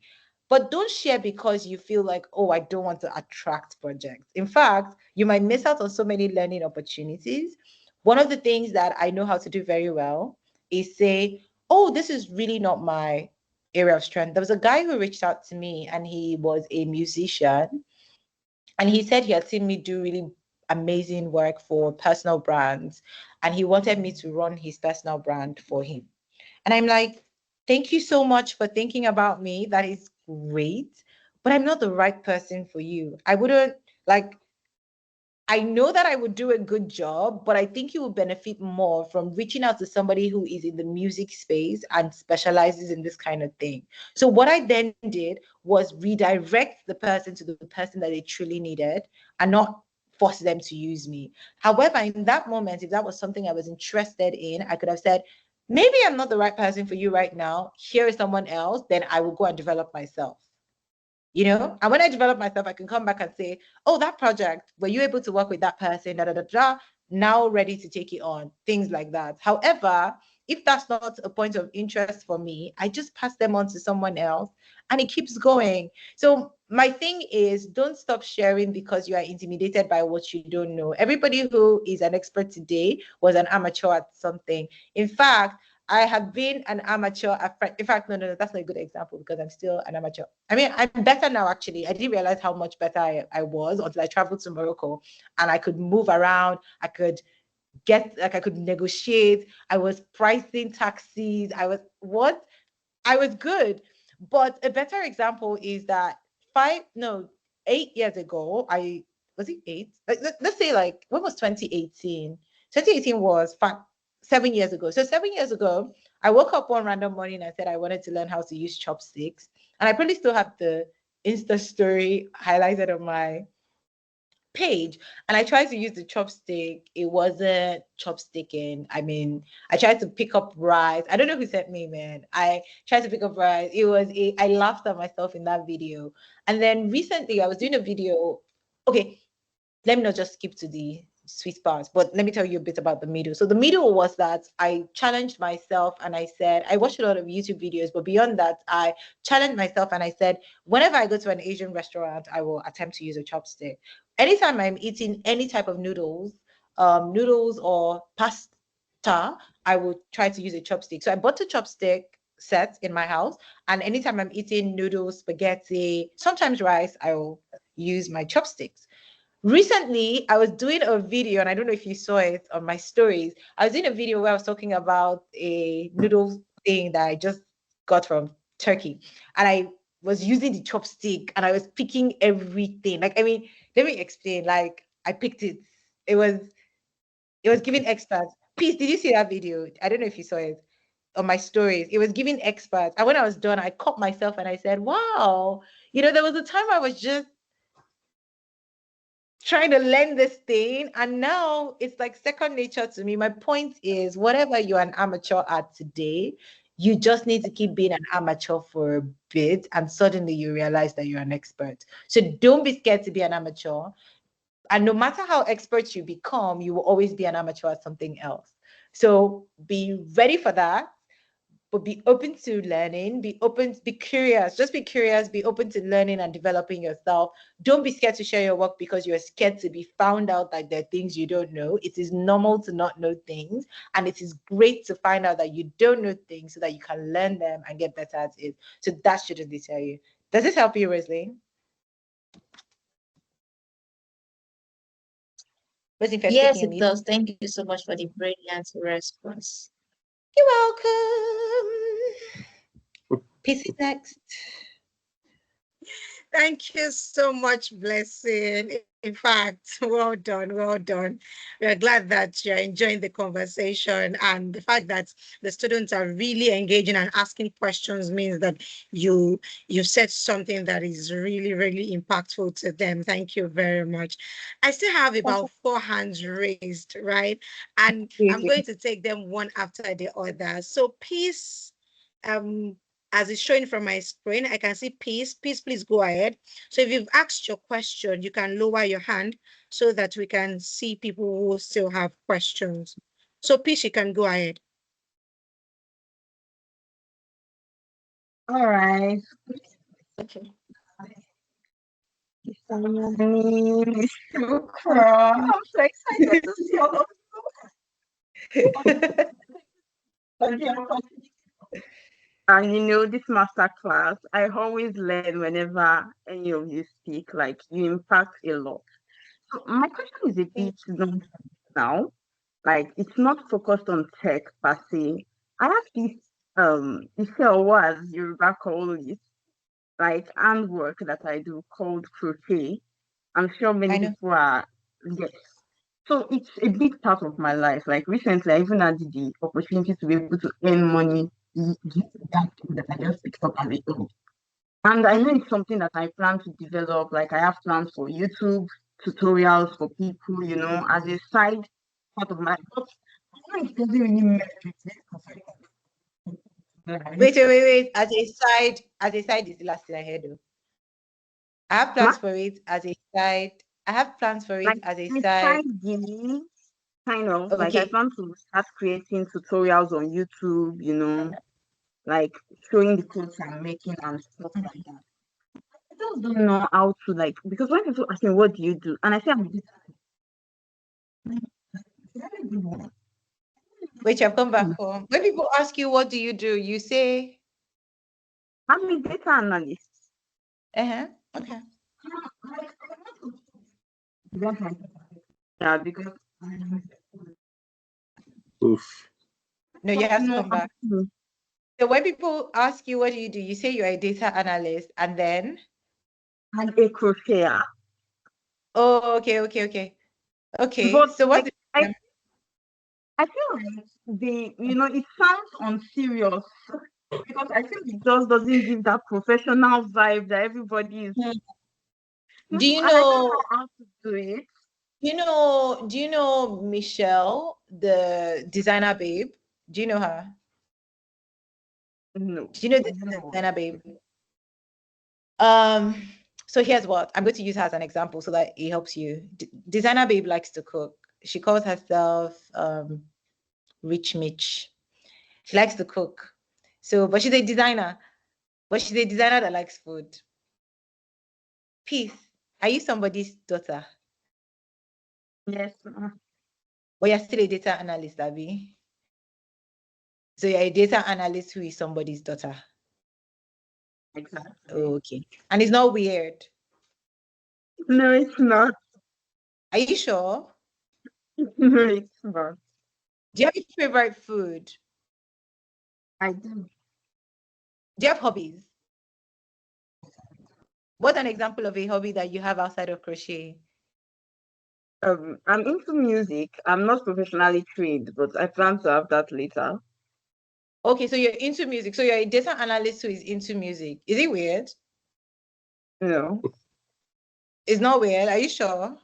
But don't share because you feel like, oh, I don't want to attract projects. In fact, you might miss out on so many learning opportunities. One of the things that I know how to do very well is say, oh, this is really not my area of strength. There was a guy who reached out to me and he was a musician. And he said he had seen me do really amazing work for personal brands. And he wanted me to run his personal brand for him. And I'm like, thank you so much for thinking about me. That is great. But I'm not the right person for you. I wouldn't like, I know that I would do a good job, but I think you will benefit more from reaching out to somebody who is in the music space and specializes in this kind of thing. So what I then did was redirect the person to the person that they truly needed and not force them to use me. However, in that moment, if that was something I was interested in, I could have said, maybe I'm not the right person for you right now. Here is someone else. Then I will go and develop myself. You know, and when I develop myself, I can come back and say, oh, that project, were you able to work with that person? Da, da, da, da, now ready to take it on, things like that. However, if that's not a point of interest for me, I just pass them on to someone else and it keeps going. So my thing is, don't stop sharing because you are intimidated by what you don't know. Everybody who is an expert today was an amateur at something. In fact, I have been an amateur. In fact, no, that's not a good example because I'm still an amateur. I mean, I'm better now, actually. I didn't realize how much better I was until I traveled to Morocco and I could move around. I could I could negotiate. I was pricing taxis. I was good. But a better example is that 8 years ago, was it eight? Let's say like, when was 2018? 2018 was 7 years ago. So 7 years ago, I woke up one random morning and said I wanted to learn how to use chopsticks. And I probably still have the Insta story highlighted on my page, and I tried to use the chopstick. It wasn't chopsticking. I mean, I tried to pick up rice. I don't know who sent me, man. I tried to pick up rice. I laughed at myself in that video. And then recently I was doing a video. Okay, let me not just skip to the sweet parts, but let me tell you a bit about the middle. So the middle was that I challenged myself and I said, I watched a lot of YouTube videos, but beyond that, I challenged myself and I said, whenever I go to an Asian restaurant, I will attempt to use a chopstick. Anytime I'm eating any type of noodles or pasta, I will try to use a chopstick. So I bought a chopstick set in my house, and anytime I'm eating noodles, spaghetti, sometimes rice, I will use my chopsticks. Recently, I was doing a video, and I don't know if you saw it on my stories. I was doing a video where I was talking about a noodle thing that I just got from Turkey, and I was using the chopstick and I was picking everything. Like, I mean, let me explain. Like, I picked it. It was giving experts. Peace, did you see that video? I don't know if you saw it on my stories. It was giving experts. And when I was done, I caught myself and I said, wow, there was a time I was just trying to learn this thing, and now it's like second nature to me. My point is, whatever you're an amateur at today, you just need to keep being an amateur for a bit, and suddenly you realize that you're an expert. So don't be scared to be an amateur, and no matter how expert you become, you will always be an amateur at something else. So be ready for that. but be open to learning, be curious, just be curious, be open to learning and developing yourself. Don't be scared to share your work because you're scared to be found out that there are things you don't know. It is normal to not know things, and it is great to find out that you don't know things so that you can learn them and get better at it. So that shouldn't deter you. Does this help you, Rosalie? Rosalie, if you're Yes, speaking, it does. Thank you so much for the brilliant response. you're welcome. Peace is next. Thank you so much, Blessing. In fact, well done, well done. We are glad that you're enjoying the conversation, and the fact that the students are really engaging and asking questions means that you said something that is really, really impactful to them. Thank you very much. I still have about 4 hands raised, right? And I'm going to take them one after the other. So Peace, as it's showing from my screen, I can see Peace. Peace, please go ahead. So if you've asked your question, you can lower your hand so that we can see people who still have questions. So Peace, you can go ahead. All right. Okay. My name is Shukra. I'm so excited to see all of you. And this master class, I always learn whenever any of you speak, like you impact a lot. So my question is a bit long now. Like it's not focused on tech per se. I have this was Yoruba call it, like handwork that I do called crochet. I'm sure many people are yes. So it's a big part of my life. Like recently, I even had the opportunity to be able to earn money that I just picked up on the own. And I know it's something that I plan to develop. Like I have plans for YouTube tutorials for people, as a side part of my. But I know it doesn't really mesh with this. Wait. As a side is the last thing I heard of. I have plans for it as a side. I have plans for it like as a side. Giving, kind of like Okay. I plan to start creating tutorials on YouTube, like showing the clothes I'm making and stuff like that. I just don't know how to because when people ask me what do you do, and I say I'm a Wait, I've come back home. When people ask you what do, you say I'm a data analyst. Okay. Yeah, because Oof. No, you have to come back. So when people ask you what do, you say you're a data analyst, and then I'm a crocheter. Oh, okay. But So what I feel like it sounds unserious because I think it just doesn't give that professional vibe that everybody is. do you And I don't know know how to do it. do you know Michelle, the designer babe? Do you know her? No. Do you know the designer babe? So here's what I'm going to use her as an example so that it helps you. Designer babe likes to cook. She calls herself Rich Mitch. She likes to cook. So, but she's a designer. But she's a designer that likes food. Peace. Are you somebody's daughter? Yes. But you're still a data analyst, Abby. So you're a data analyst who is somebody's daughter. Exactly. Okay. And it's not weird. No, it's not. Are you sure? No, it's not. Do you have a favorite food? I do. Do you have hobbies? What's an example of a hobby that you have outside of crochet? I'm into music. I'm not professionally trained, but I plan to have that later. Okay, so you're into music. So you're a data analyst who is into music. Is it weird? No. It's not weird. Are you sure?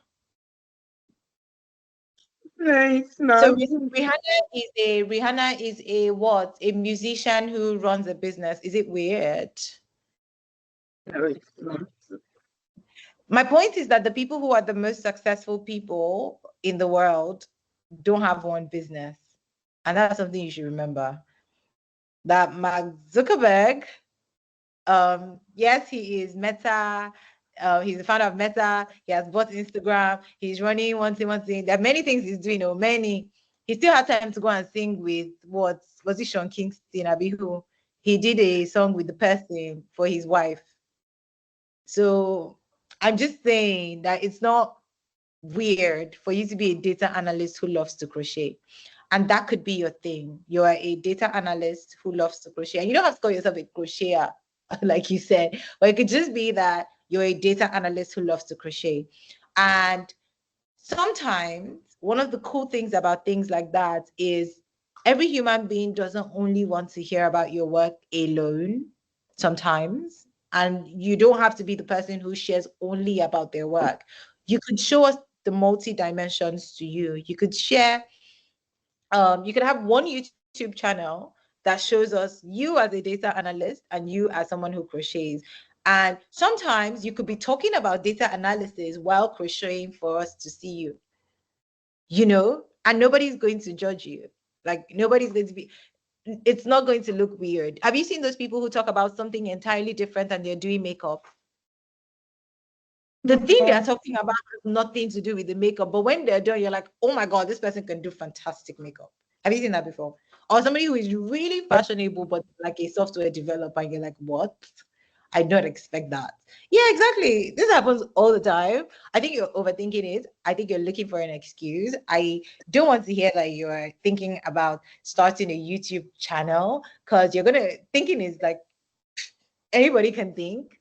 No, it's not. So Rihanna is a what? A musician who runs a business. Is it weird? No, it's not. My point is that the people who are the most successful people in the world don't have one business. And that's something you should remember. that Mark Zuckerberg, yes, he is Meta. He's the founder of Meta. He has bought Instagram. He's running one thing. There are many things he's doing. Many. He still had time to go and sing with what was it, Sean Kingston, Abihu. He did a song with the person for his wife. So I'm just saying that it's not weird for you to be a data analyst who loves to crochet. And that could be your thing. You are a data analyst who loves to crochet. And you don't have to call yourself a crocheter, like you said, but it could just be that you're a data analyst who loves to crochet. And sometimes one of the cool things about things like that is every human being doesn't only want to hear about your work alone sometimes. And you don't have to be the person who shares only about their work. You could show us the multi dimensions to you. You could share, you could have one YouTube channel that shows us you as a data analyst and you as someone who crochets. And sometimes you could be talking about data analysis while crocheting for us to see you, and nobody's going to judge you. Like nobody's going to be, it's not going to look weird. Have you seen those people who talk about something entirely different and they're doing makeup? The thing they're talking about has nothing to do with the makeup, but when they're done, you're like, oh my God, this person can do fantastic makeup. Have you seen that before? Or somebody who is really fashionable, but like a software developer, and you're like, what? I don't expect that. Yeah, exactly. This happens all the time. I think you're overthinking it. I think you're looking for an excuse. I don't want to hear that you're thinking about starting a YouTube channel because thinking is like anybody can think.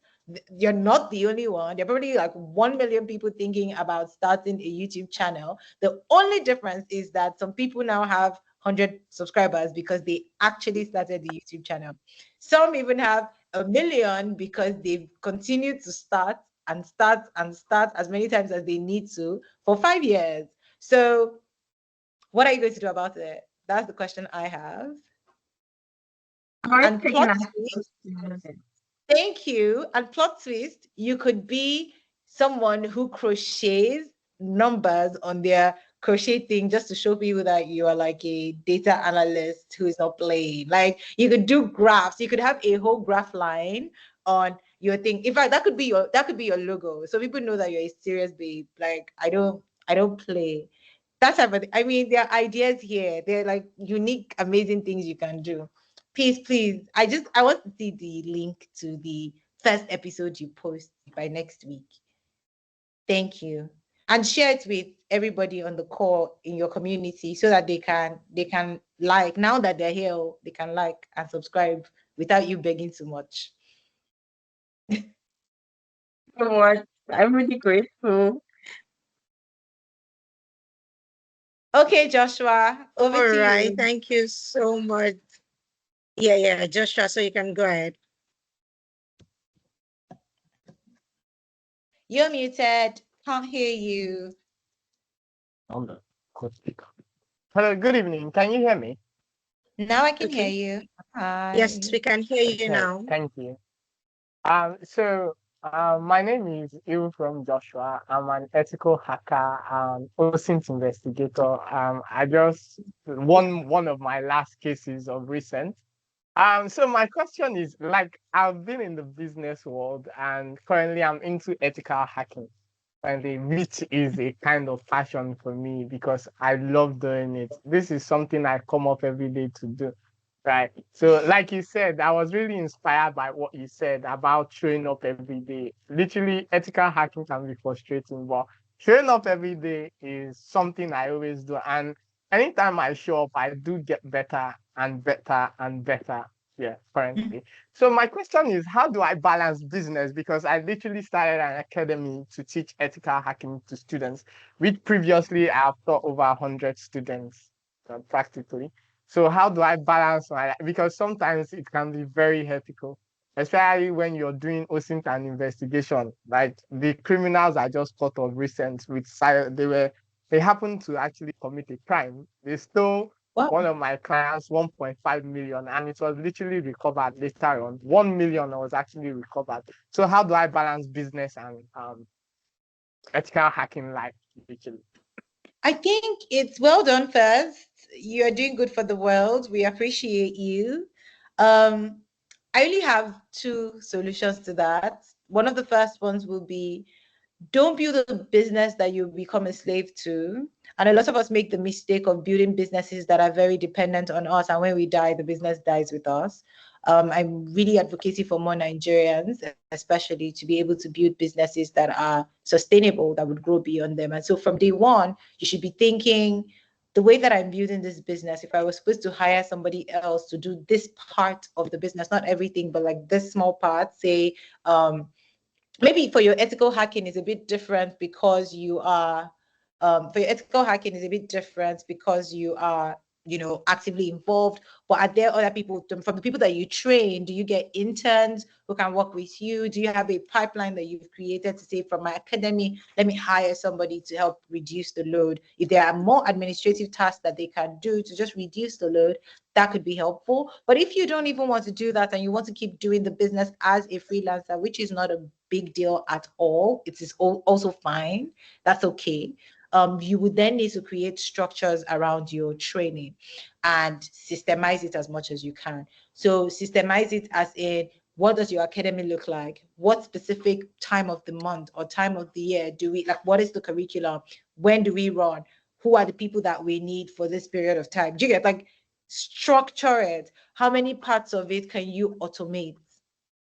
You're not the only one. There are probably like 1 million people thinking about starting a YouTube channel. The only difference is that some people now have 100 subscribers because they actually started the YouTube channel. Some even have 1 million because they've continued to start and start and start as many times as they need to for 5 years. So what are you going to do about it? That's the question I have. And thank you. And plot twist, you could be someone who crochets numbers on their crochet thing just to show people that you are like a data analyst who is not playing. Like you could do graphs. You could have a whole graph line on your thing. In fact, that could be your logo. So people know that you're a serious babe. Like I don't play. That's everything. I mean, there are ideas here. They're like unique, amazing things you can do. Please. I want to see the link to the first episode you post by next week. Thank you. And share it with everybody on the call in your community so that they can like, now that they're here, they can like and subscribe without you begging too much. So much. I'm really grateful. Okay, Joshua, over All to right. you. Thank you so much. Yeah, Joshua, so you can go ahead. You're muted. Can't hear you. On the speaker. Hello, good evening. Can you hear me? Now I can hear Okay. you. Hi. Yes, we can hear you Okay, now. thank you. My name is Il from Joshua. I'm an ethical hacker and OSINT investigator. I just won one of my last cases of recent. So my question is, like, I've been in the business world and currently I'm into ethical hacking. Currently, which is a kind of passion for me because I love doing it. This is something I come up every day to do. Right. So, like you said, I was really inspired by what you said about showing up every day. Literally, ethical hacking can be frustrating, but showing up every day is something I always do. And anytime I show up, I do get better and better and better. Yeah, currently. So my question is, how do I balance business? Because I literally started an academy to teach ethical hacking to students, which previously I've taught over 100 students practically. So how do I balance my, because sometimes it can be very ethical, especially when you're doing OSINT and investigation. Like the criminals I just caught of recent with they happened to actually commit a crime. They stole one of my clients 1.5 million and it was literally recovered later on. 1 million was actually recovered. So how do I balance business and ethical hacking life literally? I think it's well done first. You're doing good for the world. We appreciate you. I only have two solutions to that. One of the first ones will be, don't build a business that you become a slave to. And a lot of us make the mistake of building businesses that are very dependent on us. And when we die, the business dies with us. I'm really advocating for more Nigerians, especially, to be able to build businesses that are sustainable, that would grow beyond them. And so from day one, you should be thinking, the way that I'm building this business, if I was supposed to hire somebody else to do this part of the business, not everything, but like this small part, say, maybe for your ethical hacking is a bit different because you are for your ethical hacking is a bit different because you are, you know, actively involved. But are there other people from the people that you train? Do you get interns who can work with you? Do you have a pipeline that you've created to say, from my academy, let me hire somebody to help reduce the load? If there are more administrative tasks that they can do to just reduce the load, that could be helpful. But if you don't even want to do that and you want to keep doing the business as a freelancer, which is not a big deal at all, it is also fine. That's okay. You would then need to create structures around your training and systemize it as much as you can. So systemize it as in, what does your academy look like? What specific time of the month or time of the year do we, like, what is the curriculum? When do we run? Who are the people that we need for this period of time? Do you get, like, structure it? How many parts of it can you automate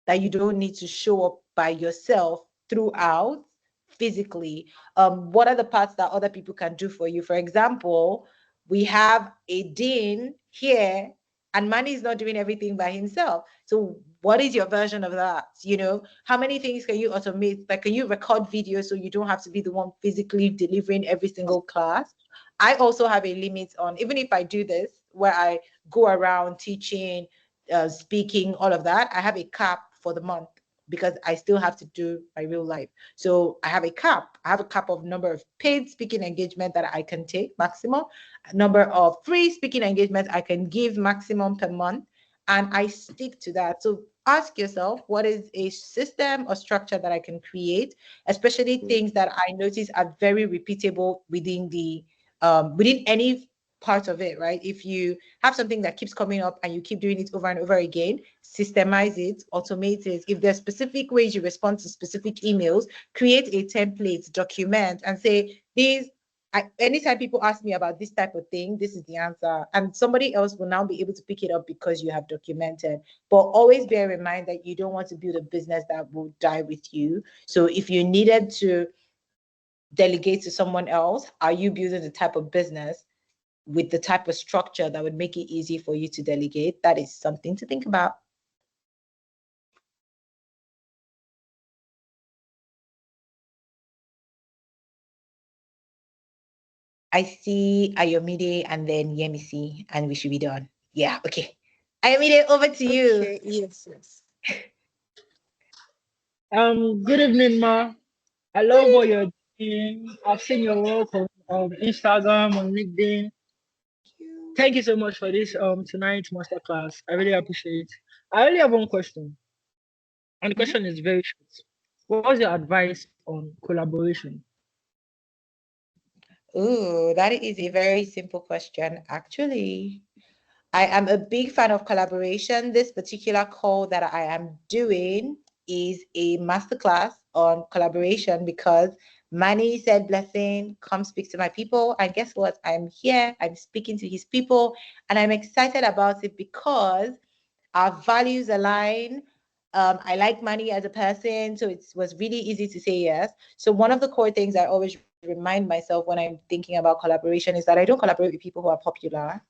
that you don't need to show up by yourself throughout physically? What are the parts that other people can do for you? For example, we have a dean here, and Manny is not doing everything by himself. So what is your version of that? You know, how many things can you automate? Like, can you record videos so you don't have to be the one physically delivering every single class? I also have a limit on, even if I do this, where I go around teaching, speaking, all of that, I have a cap for the month because I still have to do my real life. So I have a cap. I have a cap of number of paid speaking engagement that I can take maximum, number of free speaking engagement I can give maximum per month, and I stick to that. So ask yourself, what is a system or structure that I can create, especially things that I notice are very repeatable within the within any part of it, right? If you have something that keeps coming up and you keep doing it over and over again, systemize it, automate it. If there's specific ways you respond to specific emails, create a template, document, and say, anytime people ask me about this type of thing, this is the answer. And somebody else will now be able to pick it up because you have documented. But always bear in mind that you don't want to build a business that will die with you. So if you needed to delegate to someone else, are you building the type of business with the type of structure that would make it easy for you to delegate? That is something to think about. I see Ayomide and then Yemisi, and we should be done. Yeah, okay. Ayomide, over to you. Okay, yes. Good evening, Ma. I love what you're doing. I've seen your work on Instagram, on LinkedIn. Thank you so much for this tonight's masterclass. I really appreciate it. I only have one question, and the question is very short. What was your advice on collaboration? Ooh, that is a very simple question, actually. I am a big fan of collaboration. This particular call that I am doing is a masterclass on collaboration because Manny said, Blessing, come speak to my people. And guess what? I'm here, I'm speaking to his people, and I'm excited about it because our values align. I like Manny as a person, so it was really easy to say yes. So one of the core things I always remind myself when I'm thinking about collaboration is that I don't collaborate with people who are popular.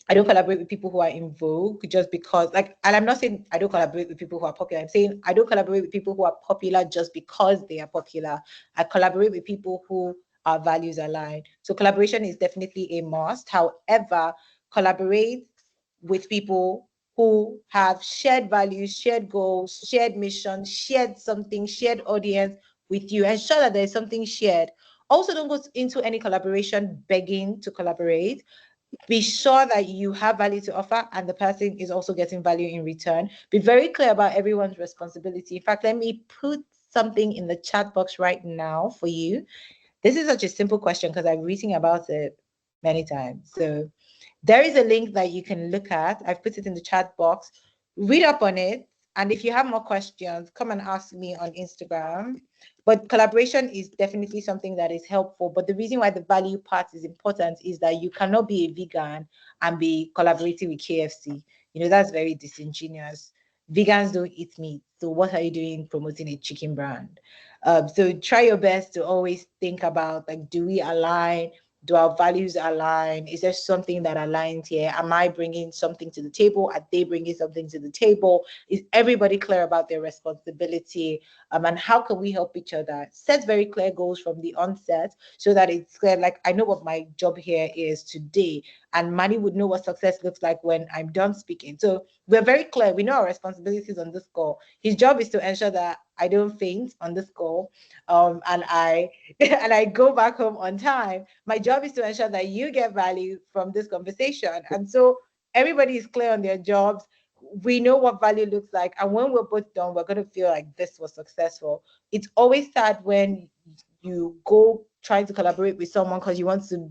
I don't collaborate with people who are in vogue just because, like, and I'm not saying I don't collaborate with people who are popular. I'm saying I don't collaborate with people who are popular just because they are popular. I collaborate with people who our values align. So collaboration is definitely a must. However, collaborate with people who have shared values, shared goals, shared mission, shared something, shared audience with you. Ensure that there's something shared. Also, don't go into any collaboration begging to collaborate. Be sure that you have value to offer and the person is also getting value in return. Be very clear about everyone's responsibility. In fact, let me put something in the chat box right now for you. This is such a simple question because I've written about it many times. So There is a link that you can look at. I've put it in the chat box. Read up on it. And if you have more questions, come and ask me on Instagram. But collaboration is definitely something that is helpful. But the reason why the value part is important is that you cannot be a vegan and be collaborating with KFC. That's very disingenuous. Vegans don't eat meat. So what are you doing promoting a chicken brand? So try your best to always think about, like, do we align? Do our values align? Is there something that aligns here? Am I bringing something to the table? Are they bringing something to the table? Is everybody clear about their responsibility? And how can we help each other? Set very clear goals from the onset so that it's clear, like, I know what my job here is today, and Manny would know what success looks like when I'm done speaking. So we're very clear. We know our responsibilities on this call. His job is to ensure that I don't faint on this call, and I and I go back home on time. My job is to ensure that you get value from this conversation. And so everybody is clear on their jobs. We know what value looks like. And when we're both done, we're going to feel like this was successful. It's always sad when you go trying to collaborate with someone because you want to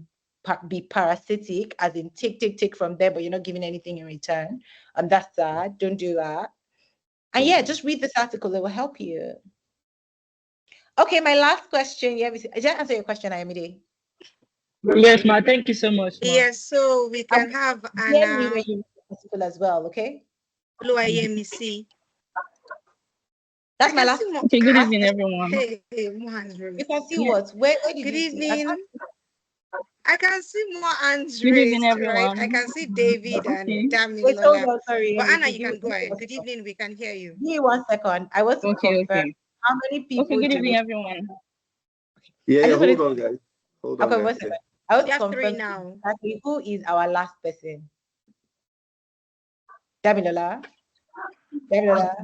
be parasitic, as in take from them, but you're not giving anything in return. And that's sad. Don't do that. And yeah, just read this article. It will help you. Okay, my last question. Yeah, did I answer your question, Ayomide? Yes, ma. Thank you so much, ma. Yes, so we can have When you read the article as well, okay? Oluwayemisi. That's my last. Okay, good evening, everyone. Hey, you can see what? Where did good you evening. see? I can see more hands Good evening, raised, everyone. right? I can see David and Dami Wait, hold Lola. on, sorry. But Anna, you can go ahead. Good evening, we can hear you. Give me 1 second. I want to confirm how many people. Okay, good evening, everyone. Yeah, hold on, guys. Hold on. Okay, 1 second. I want to have three confirm now. exactly who is our last person. Damilola. Damilola.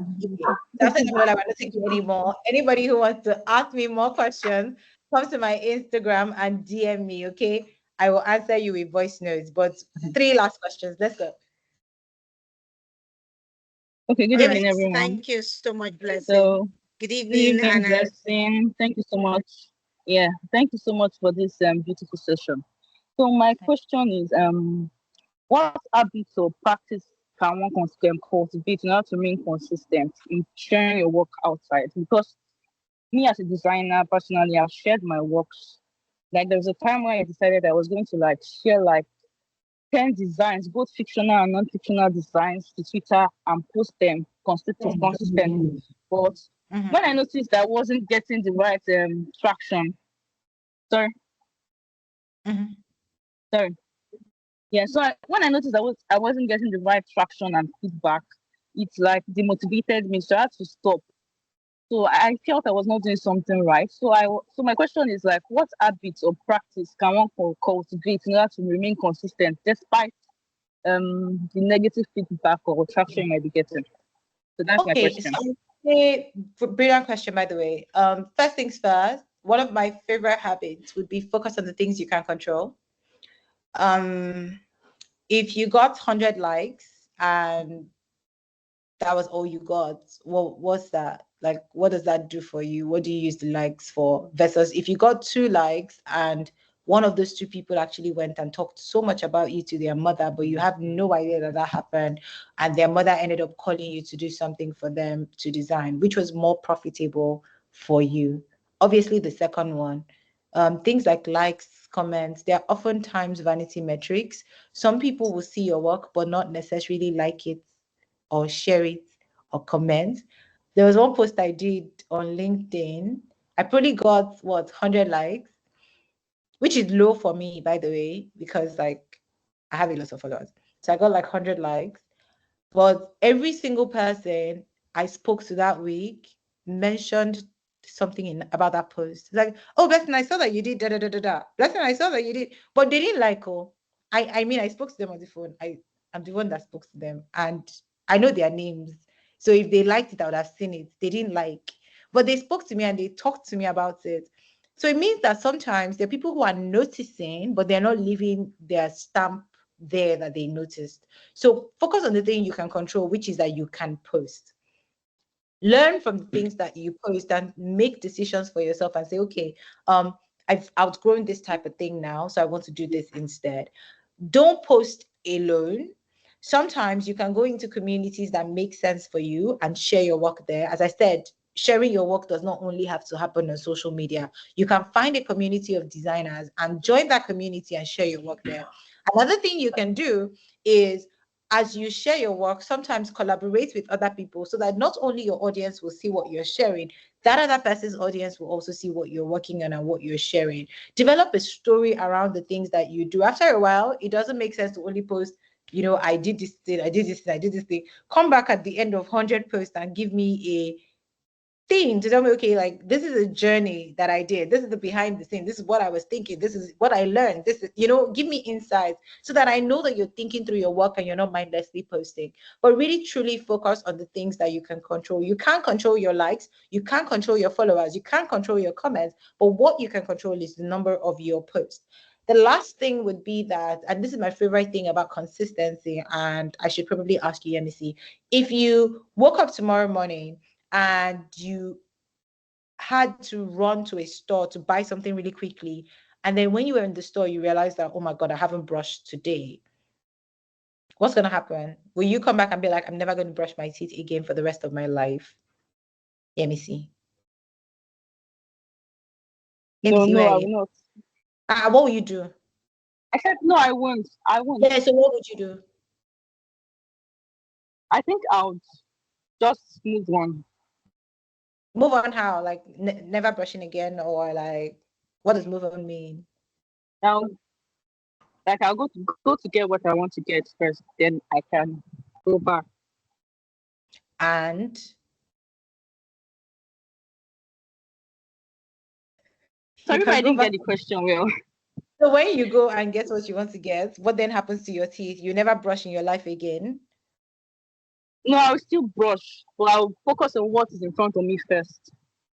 After Damilola, we're not taking anymore. Anybody who wants to ask me more questions, come to my Instagram and DM me, okay? I will answer you with voice notes. But 3 last questions. Let's go. Okay, good evening, everyone. Thank you so much, Blessing. So, good evening, Anna. Blessing. Thank you so much. Yeah, thank you so much for this beautiful session. So my question is, what habits or practice can one cultivate in order to remain consistent in sharing your work outside? Because me as a designer, personally, I've shared my works. Like there was a time where I decided I was going to share 10 designs, both fictional and non-fictional designs, to Twitter and post them consistently. But when I noticed that I wasn't getting the right traction, sorry. Yeah, so when I noticed I wasn't getting the right traction and feedback, it's demotivated me, so I had to stop. So I felt I was not doing something right. So my question is what habits or practice can one cultivate in order to remain consistent despite the negative feedback or traction you might be getting? So that's my question. Brilliant question, by the way. First things first, one of my favorite habits would be focus on the things you can control. If you got 100 likes and that was all you got, what's that? What does that do for you? What do you use the likes for? Versus if you got 2 likes and one of those 2 people actually went and talked so much about you to their mother, but you have no idea that happened, and their mother ended up calling you to do something for them to design, which was more profitable for you? Obviously, the second one. Things like likes, comments, they're oftentimes vanity metrics. Some people will see your work, but not necessarily like it or share it or comment. There was one post I did on LinkedIn. I probably got 100 likes, which is low for me, by the way, because I have a lot of followers. So I got 100 likes, but every single person I spoke to that week mentioned something about that post. It's like, oh, Blessing, I saw that you did da da da da da. Blessing, I saw that you did, but they didn't like. I mean, I spoke to them on the phone. I'm the one that spoke to them, and I know their names. So if they liked it, I would have seen it. They didn't like, but they spoke to me and they talked to me about it. So it means that sometimes there are people who are noticing, but they're not leaving their stamp there that they noticed. So focus on the thing you can control, which is that you can post. Learn from the things that you post and make decisions for yourself and say, okay, I've outgrown this type of thing now, so I want to do this instead. Don't post alone. Sometimes you can go into communities that make sense for you and share your work there. As I said, sharing your work does not only have to happen on social media. You can find a community of designers and join that community and share your work there. Another thing you can do is, as you share your work, sometimes collaborate with other people so that not only your audience will see what you're sharing, that other person's audience will also see what you're working on and what you're sharing. Develop a story around the things that you do. After a while, it doesn't make sense to only post, I did this thing, I did this thing, I did this thing. Come back at the end of 100 posts and give me a thing to tell me, okay, like, this is a journey that I did. This is the behind the scene. This is what I was thinking. This is what I learned. This is, give me insights so that I know that you're thinking through your work and you're not mindlessly posting. But really, truly focus on the things that you can control. You can't control your likes. You can't control your followers. You can't control your comments. But what you can control is the number of your posts. The last thing would be that, and this is my favorite thing about consistency, and I should probably ask you, Yemisi, if you woke up tomorrow morning and you had to run to a store to buy something really quickly, and then when you were in the store, you realized that, oh my God, I haven't brushed today. What's going to happen? Will you come back and be like, I'm never going to brush my teeth again for the rest of my life? Let me see. No, I will not. What will you do? I said, no, I won't. Yeah, so what would you do? I think I'll just move on. Move on how? Like never brushing again, or like, what does move on mean? I'll go to get what I want to get first, then I can go back. And sorry if I didn't get the question well. So when you go and get what you want to get, what then happens to your teeth? You never brush in your life again? No, I'll still brush, but I'll focus on what is in front of me first.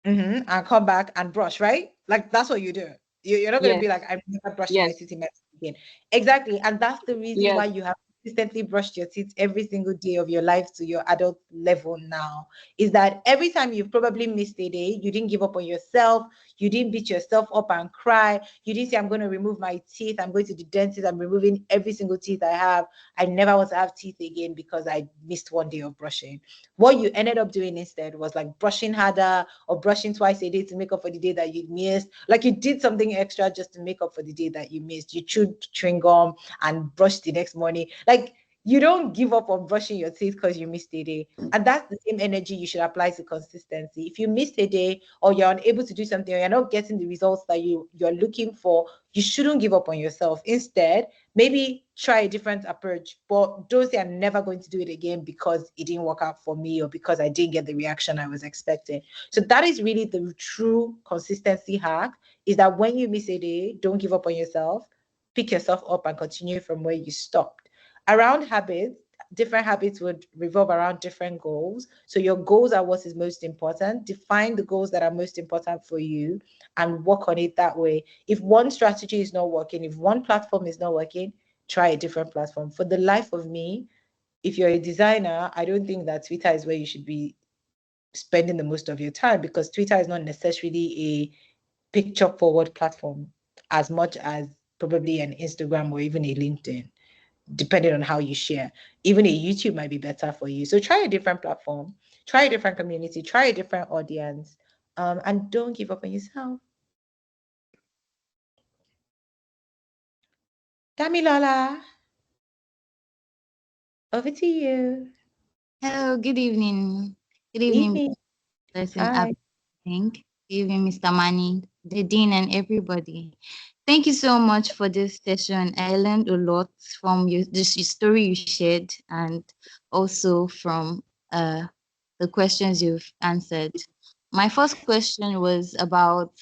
And come back and brush, right? Like, that's what you do. You're not going to be like, I'm never brushing my teeth in my teeth again. Exactly. And that's the reason why you have consistently brushed your teeth every single day of your life to your adult level now, is that every time you've probably missed a day, you didn't give up on yourself. You didn't beat yourself up and cry. You didn't say, I'm going to remove my teeth. I'm going to the dentist. I'm removing every single teeth I have. I never want to have teeth again because I missed one day of brushing. What you ended up doing instead was like brushing harder or brushing twice a day to make up for the day that you missed. Like, you did something extra just to make up for the day that you missed. You chewed chewing gum and brushed the next morning. Like, you don't give up on brushing your teeth because you missed a day. And that's the same energy you should apply to consistency. If you missed a day, or you're unable to do something, or you're not getting the results that you're looking for, you shouldn't give up on yourself. Instead, maybe try a different approach, but don't say, I'm never going to do it again because it didn't work out for me or because I didn't get the reaction I was expecting. So that is really the true consistency hack, is that when you miss a day, don't give up on yourself. Pick yourself up and continue from where you stopped. Around habits, different habits would revolve around different goals. So your goals are what is most important. Define the goals that are most important for you and work on it that way. If one strategy is not working, if one platform is not working, try a different platform. For the life of me, if you're a designer, I don't think that Twitter is where you should be spending the most of your time, because Twitter is not necessarily a picture forward platform as much as probably an Instagram or even a LinkedIn, depending on how you share. Even a YouTube might be better for you. So try a different platform, try a different community, try a different audience, and don't give up on yourself. Damilola, over to you. Hello, good evening. Good evening, person. I think. Good evening, Mr. Manny, the dean, and everybody. Thank you so much for this session. I learned a lot from your story you shared, and also from the questions you've answered. My first question was about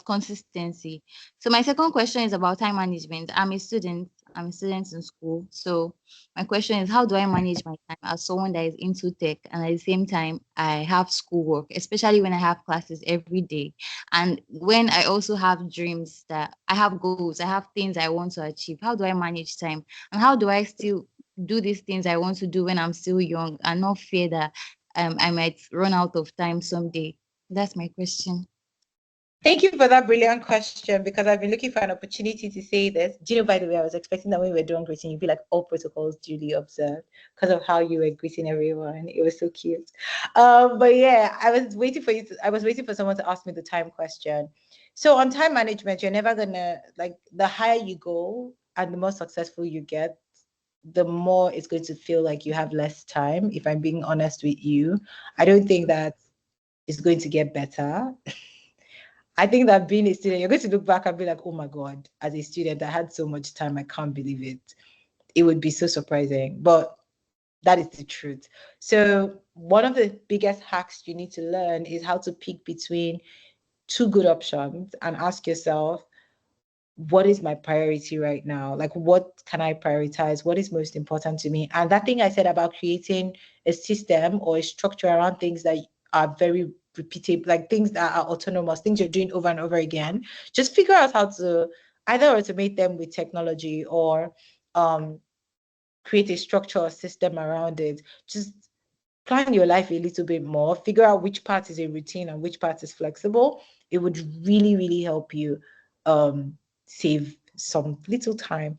consistency. So my second question is about time management. I'm a student in school. So my question is, how do I manage my time as someone that is into tech, and at the same time I have schoolwork, especially when I have classes every day, and when I also have dreams, that I have goals, I have things I want to achieve. How do I manage time, and how do I still do these things I want to do when I'm still young and not fear that I might run out of time someday? That's my question. Thank you for that brilliant question, because I've been looking for an opportunity to say this. Do you know, by the way, I was expecting that when we were doing greeting, you'd be like, all protocols duly observed, because of how you were greeting everyone. It was so cute. But yeah, I was waiting for someone to ask me the time question. So on time management, you're never gonna, like, the higher you go and the more successful you get, the more it's going to feel like you have less time. If I'm being honest with you, I don't think that it's going to get better. I think that being a student, you're going to look back and be like, oh my God, as a student, I had so much time. I can't believe it. It would be so surprising, but that is the truth. So one of the biggest hacks you need to learn is how to pick between two good options and ask yourself, what is my priority right now? Like, what can I prioritize? What is most important to me? And that thing I said about creating a system or a structure around things that are very repeatable, like things that are autonomous, things you're doing over and over again, just figure out how to either automate them with technology or create a structure or system around it. Just plan your life a little bit more, figure out which part is a routine and which part is flexible. It would really, really help you save some little time.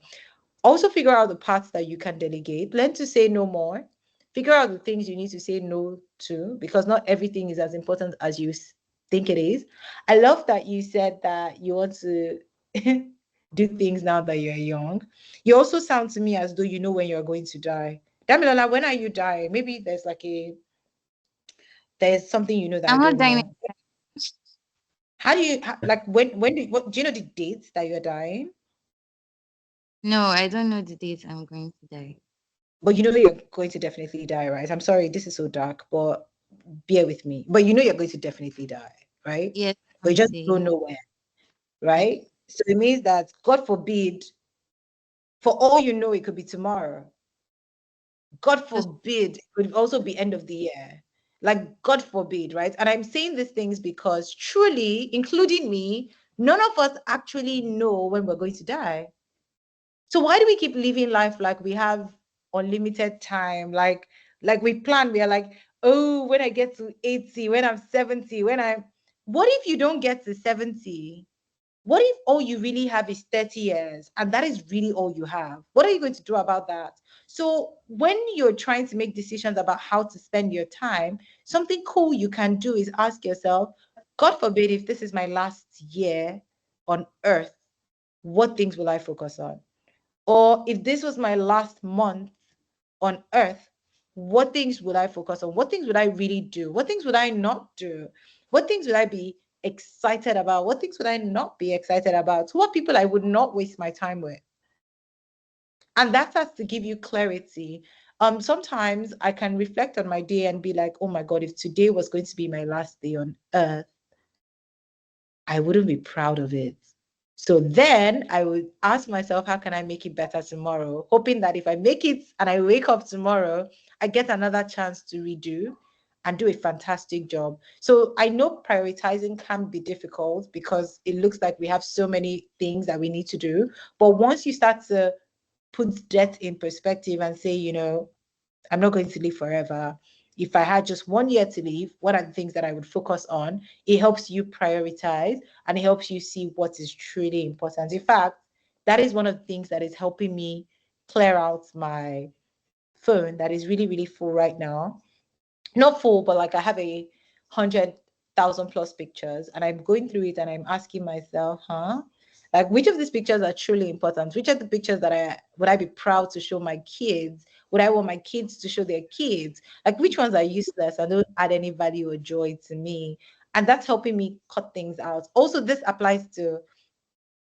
Also, figure out the parts that you can delegate. Learn to say no more. Figure out the things you need to say no to, because not everything is as important as you think it is. I love that you said that you want to do things now that you're young. You also sound to me as though you know when you're going to die. Damilola, when are you dying? Maybe there's something you know that I I'm not don't dying. know. How do you like when do you know the dates that you're dying? No, I don't know the date I'm going to die. But you know you're going to definitely die, right? I'm sorry, this is so dark, but bear with me. But you know you're going to definitely die, right? Yes, But you I'm just saying. don't know when, Yeah. right? So it means that, God forbid, for all you know, it could be tomorrow. God Just forbid, it could also be end of the year. Like, God forbid, right? And I'm saying these things because truly, including me, none of us actually know when we're going to die. So why do we keep living life like we have unlimited time? Like we plan, we are like, oh, when I get to 80, when I'm 70, what if you don't get to 70? What if all you really have is 30 years and that is really all you have? What are you going to do about that? So when you're trying to make decisions about how to spend your time, something cool you can do is ask yourself, God forbid, if this is my last year on earth, what things will I focus on? Or if this was my last month on earth, what things would I focus on? What things would I really do? What things would I not do? What things would I be excited about? What things would I not be excited about? What people I would not waste my time with? And that has to give you clarity. Sometimes I can reflect on my day and be like, oh my God, if today was going to be my last day on earth, I wouldn't be proud of it. So then I would ask myself, how can I make it better tomorrow? Hoping that if I make it and I wake up tomorrow, I get another chance to redo and do a fantastic job. So I know prioritizing can be difficult because it looks like we have so many things that we need to do. But once you start to put that in perspective and say, I'm not going to live forever. If I had just 1 year to live, what are the things that I would focus on? It helps you prioritize and it helps you see what is truly important. In fact, that is one of the things that is helping me clear out my phone that is really, really full right now. Not full, but like I have 100,000 plus pictures, and I'm going through it and I'm asking myself, like which of these pictures are truly important? Which are the pictures that I would I be proud to show my kids? Would I want my kids to show their kids? Like which ones are useless and don't add any value or joy to me? And that's helping me cut things out. Also, this applies to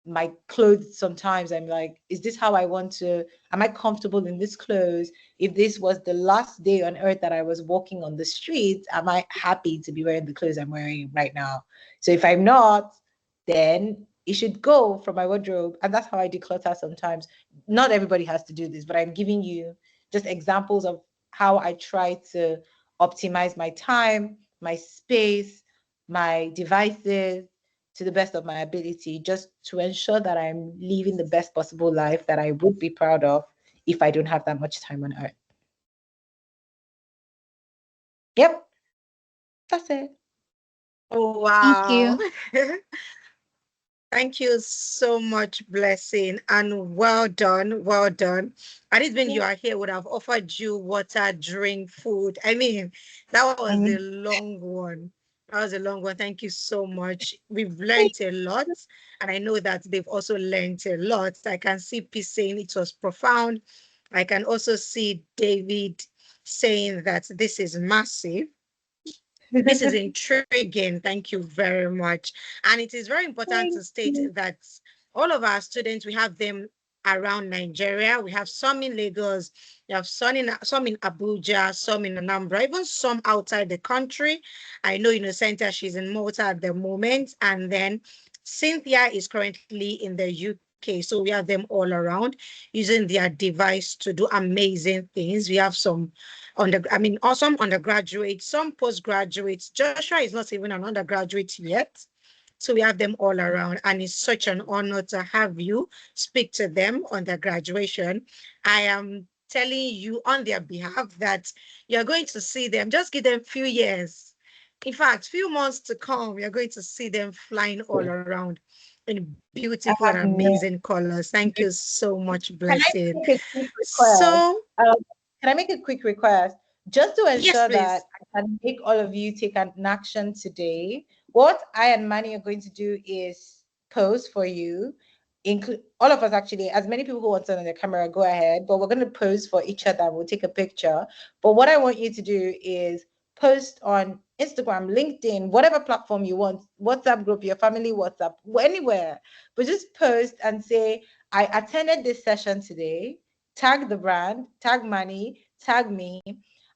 my clothes. Sometimes I'm like, is this how I want to, am I comfortable in this clothes? If this was the last day on earth that I was walking on the streets, am I happy to be wearing the clothes I'm wearing right now? So if I'm not, then it should go from my wardrobe. And that's how I declutter sometimes. Not everybody has to do this, but I'm giving you just examples of how I try to optimize my time, my space, my devices, to the best of my ability, just to ensure that I'm living the best possible life that I would be proud of if I don't have that much time on earth. Yep, that's it. Oh, Thank wow. you. Thank you so much, Blessing, and well done, well done. At least when you are here, would have offered you water, drink, food. I mean, that was a long one. That was a long one. Thank you so much. We've learned a lot, and I know that they've also learned a lot. I can see P saying it was profound. I can also see David saying that this is massive. This is intriguing. Thank you very much. And it is very important to state that all of our students, we have them around Nigeria. We have some in Lagos, we have some in Abuja, some in Anambra, even some outside the country. I know Innocenta, she's in Malta at the moment. And then Cynthia is currently in the UK. So we have them all around using their device to do amazing things. We have some some undergraduates, some postgraduates. Joshua is not even an undergraduate yet. So we have them all around, and it's such an honor to have you speak to them on their graduation. I am telling you on their behalf that you're going to see them. Just give them a few years. In fact, few months to come, you're going to see them flying all around in beautiful and amazing colors. Thank you so much, Blessing. Can I make a quick request? So, can I make a quick request? Just to ensure yes, that I can make all of you take an action today, what I and Manny are going to do is post for you, include all of us actually, as many people who want to on the camera, go ahead, but we're going to pose for each other. We'll take a picture. But what I want you to do is post on Instagram, LinkedIn, whatever platform you want, WhatsApp group, your family WhatsApp, anywhere. But just post and say, I attended this session today. Tag the brand, tag Manny, tag me,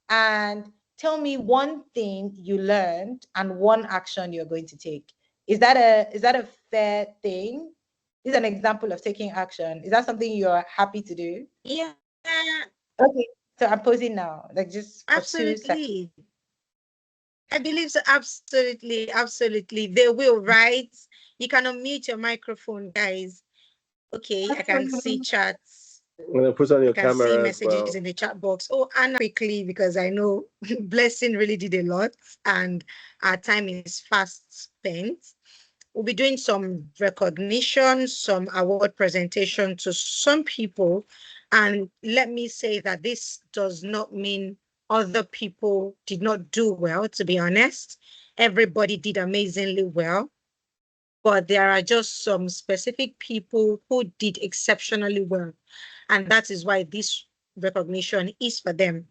and tell me one thing you learned and one action you're going to take. Is that a fair thing? This is an example of taking action. Is that something you're happy to do? Yeah. Okay. So I'm posing now, like just for 2 seconds. Absolutely. I believe so. Absolutely. Absolutely. They will, right? You can unmute your microphone, guys. Okay, I can see chats. I'm gonna put on I your can see camera as messages well. in the chat box. Oh, Anna, quickly, because I know Blessing really did a lot and our time is fast spent. We'll be doing some recognition, some award presentation to some people. And let me say that this does not mean other people did not do well, to be honest. Everybody did amazingly well. But there are just some specific people who did exceptionally well. And that is why this recognition is for them.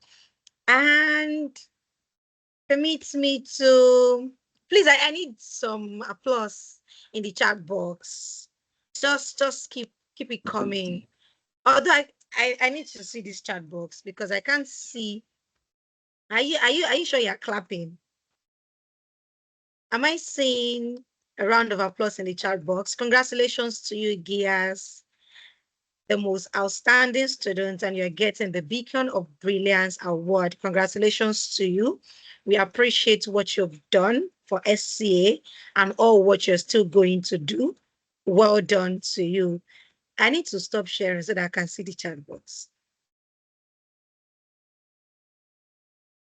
And permits me to, please, I need some applause in the chat box. Just keep it coming. Although I need to see this chat box because I can't see. Are you sure you're clapping? Am I seeing a round of applause in the chat box? Congratulations to you, Gias, the most outstanding student, and you're getting the Beacon of Brilliance Award. Congratulations to you. We appreciate what you've done for SCA and all what you're still going to do. Well done to you. I need to stop sharing so that I can see the chat box.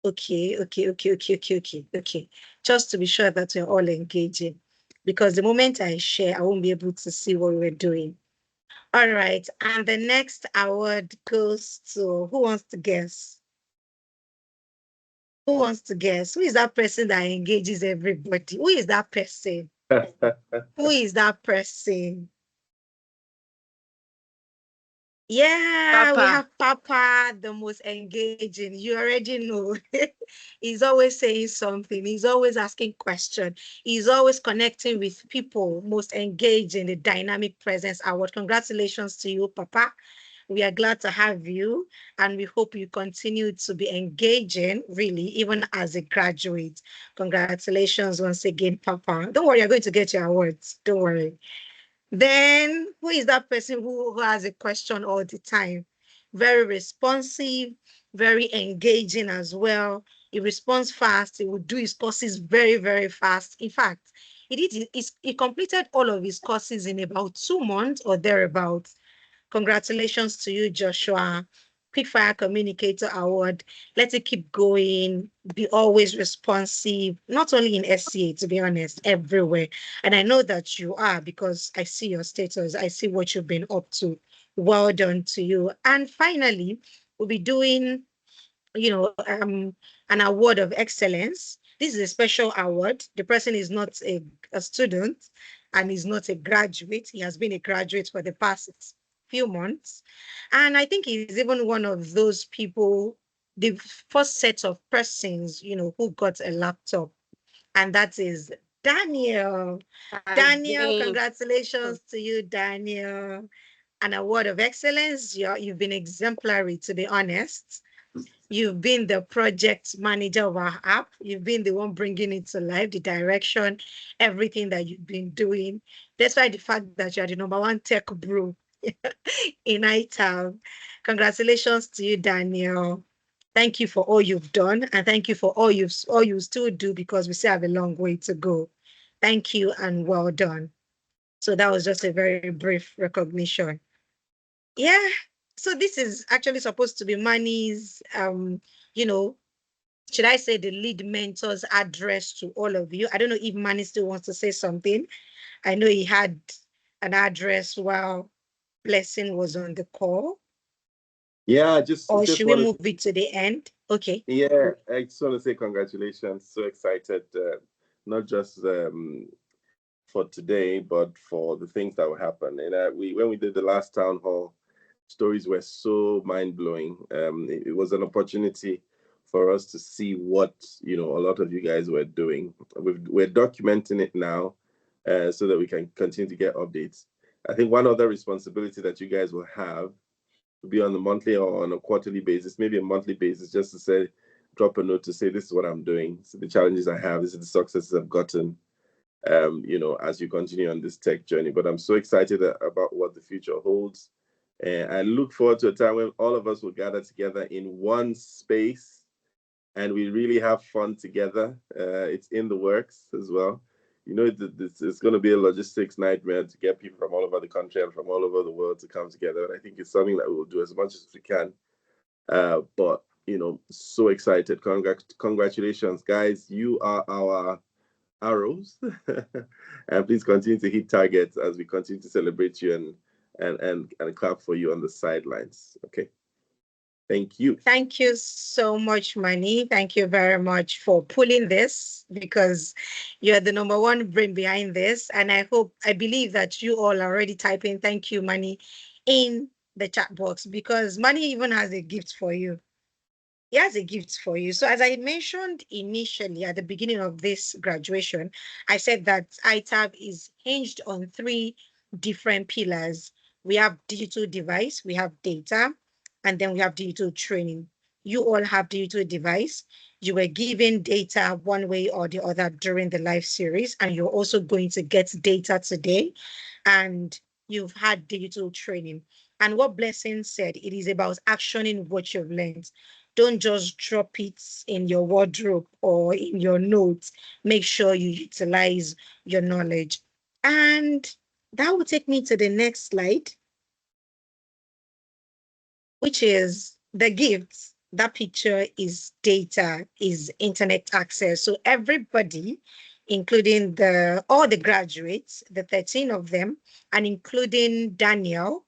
Okay. Just to be sure that we're all engaging, because the moment I share, I won't be able to see what we're doing. All right, and the next award goes to, who wants to guess? Who wants to guess? Who is that person that engages everybody? Who is that person? Who is that person? Yeah, we Papa. have Papa, the most engaging. You already know. He's always saying something. He's always asking questions. He's always connecting with people, most engaging, the Dynamic Presence Award. Congratulations to you, Papa. We are glad to have you, and we hope you continue to be engaging, really, even as a graduate. Congratulations once again, Papa. Don't worry, you're going to get your awards. Don't worry. Then, who is that person who has a question all the time? Very responsive, very engaging as well. He responds fast. He will do his courses very, very fast. In fact, he completed all of his courses in about 2 months or thereabouts. Congratulations to you, Joshua. Quick Fire Communicator Award. Let it keep going. Be always responsive, not only in SCA, to be honest, everywhere. And I know that you are because I see your status. I see what you've been up to. Well done to you. And finally, we'll be doing, an award of excellence. This is a special award. The person is not a student and is not a graduate. He has been a graduate for the past few months. And I think he's even one of those people, the first set of persons, who got a laptop. And that is Daniel. Daniel, congratulations to you, Daniel. An award of excellence. You've been exemplary, to be honest. You've been the project manager of our app. You've been the one bringing it to life, the direction, everything that you've been doing. Despite the fact that you are the #1 tech bro in iTown. Congratulations to you, Daniel. Thank you for all you've done, and thank you for all you still do, because we still have a long way to go. Thank you and well done. So that was just a very brief recognition. Yeah. So this is actually supposed to be Manny's, should I say the lead mentor's address to all of you? I don't know if Manny still wants to say something. I know he had an address while Blessing was on the call. Yeah, or should we move it to the end? Okay. Yeah, I just want to say congratulations. So excited, not just for today, but for the things that will happen. And when we did the last town hall, stories were so mind-blowing. It was an opportunity for us to see what a lot of you guys were doing. We're documenting it now, so that we can continue to get updates. I think one other responsibility that you guys will have will be on a monthly or on a quarterly basis, maybe a monthly basis, just to say, drop a note to say, this is what I'm doing, so the challenges I have, this is the successes I've gotten, as you continue on this tech journey. But I'm so excited about what the future holds. And I look forward to a time when all of us will gather together in one space and we really have fun together. It's in the works as well. It's going to be a logistics nightmare to get people from all over the country and from all over the world to come together. And I think it's something that we will do as much as we can. But, so excited. Congratulations, guys. You are our arrows. And please continue to hit targets as we continue to celebrate you and clap for you on the sidelines. Okay. Thank you. Thank you so much, Manny. Thank you very much for pulling this, because you're the #1 brain behind this. And I believe that you all are already typing thank you, Manny, in the chat box, because Manny even has a gift for you. He has a gift for you. So as I mentioned initially at the beginning of this graduation, I said that ITAB is hinged on 3 different pillars. We have digital device, we have data, and then we have digital training. You all have digital device. You were given data one way or the other during the live series, and you're also going to get data today. And you've had digital training. And what Blessing said, it is about actioning what you've learned. Don't just drop it in your wardrobe or in your notes. Make sure you utilize your knowledge. And that will take me to the next slide, which is the gifts. That picture is data, is internet access. So everybody, including all the graduates, the 13 of them, and including Daniel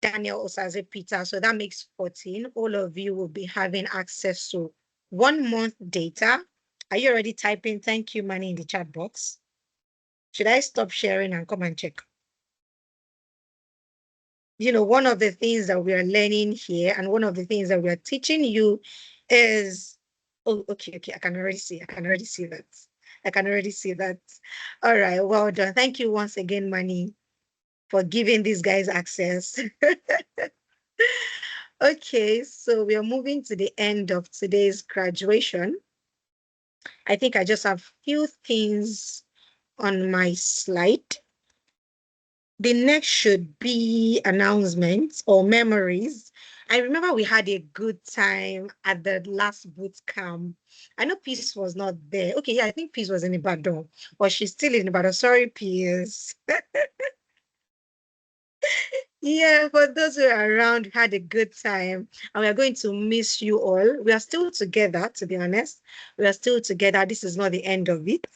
Osaze Peter, so that makes 14. All of you will be having access to 1 month data. Are you already typing thank you, Manny, in the chat box? Should I stop sharing and come and check? One of the things that we are learning here and one of the things that we are teaching you is, oh, okay, I can already see that. All right, well done. Thank you once again, Manny, for giving these guys access. Okay, so we are moving to the end of today's graduation. I think I just have few things on my slide. The next should be announcements or memories. I remember we had a good time at the last boot camp. I know Peace was not there. Okay, yeah, I think Peace was in Ibadan, or she's still in Ibadan. Sorry, Peace. Yeah, for those who are around, had a good time, and we are going to miss you all. We are still together, to be honest. We are still together. This is not the end of it.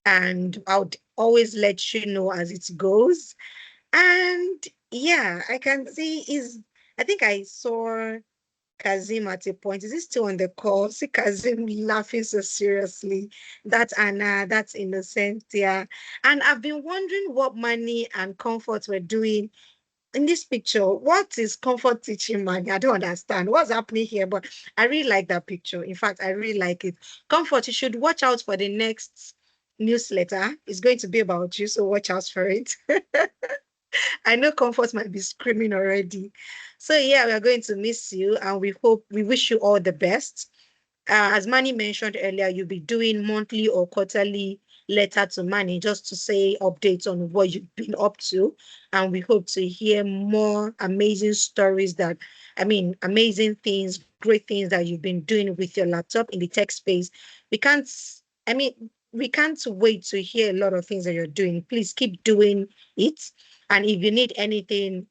And I would always let you know as it goes. And yeah, I can see I think I saw Kazim at a point. Is he still on the call? See Kazim laughing so seriously. That's Anna, that's Innocentia. And I've been wondering what Money and Comfort were doing in this picture. What is Comfort teaching Money? I don't understand what's happening here, but I really like that picture. In fact, I really like it. Comfort, you should watch out for the next newsletter. It's going to be about you, so watch out for it. I know Comfort might be screaming already. So yeah, we are going to miss you, and we wish you all the best. As Manny mentioned earlier, you'll be doing monthly or quarterly letter to Manny just to say updates on what you've been up to. And we hope to hear more amazing stories amazing things, great things that you've been doing with your laptop in the tech space. We can't, I mean, we can't wait to hear a lot of things that you're doing. Please keep doing it. And if you need anything,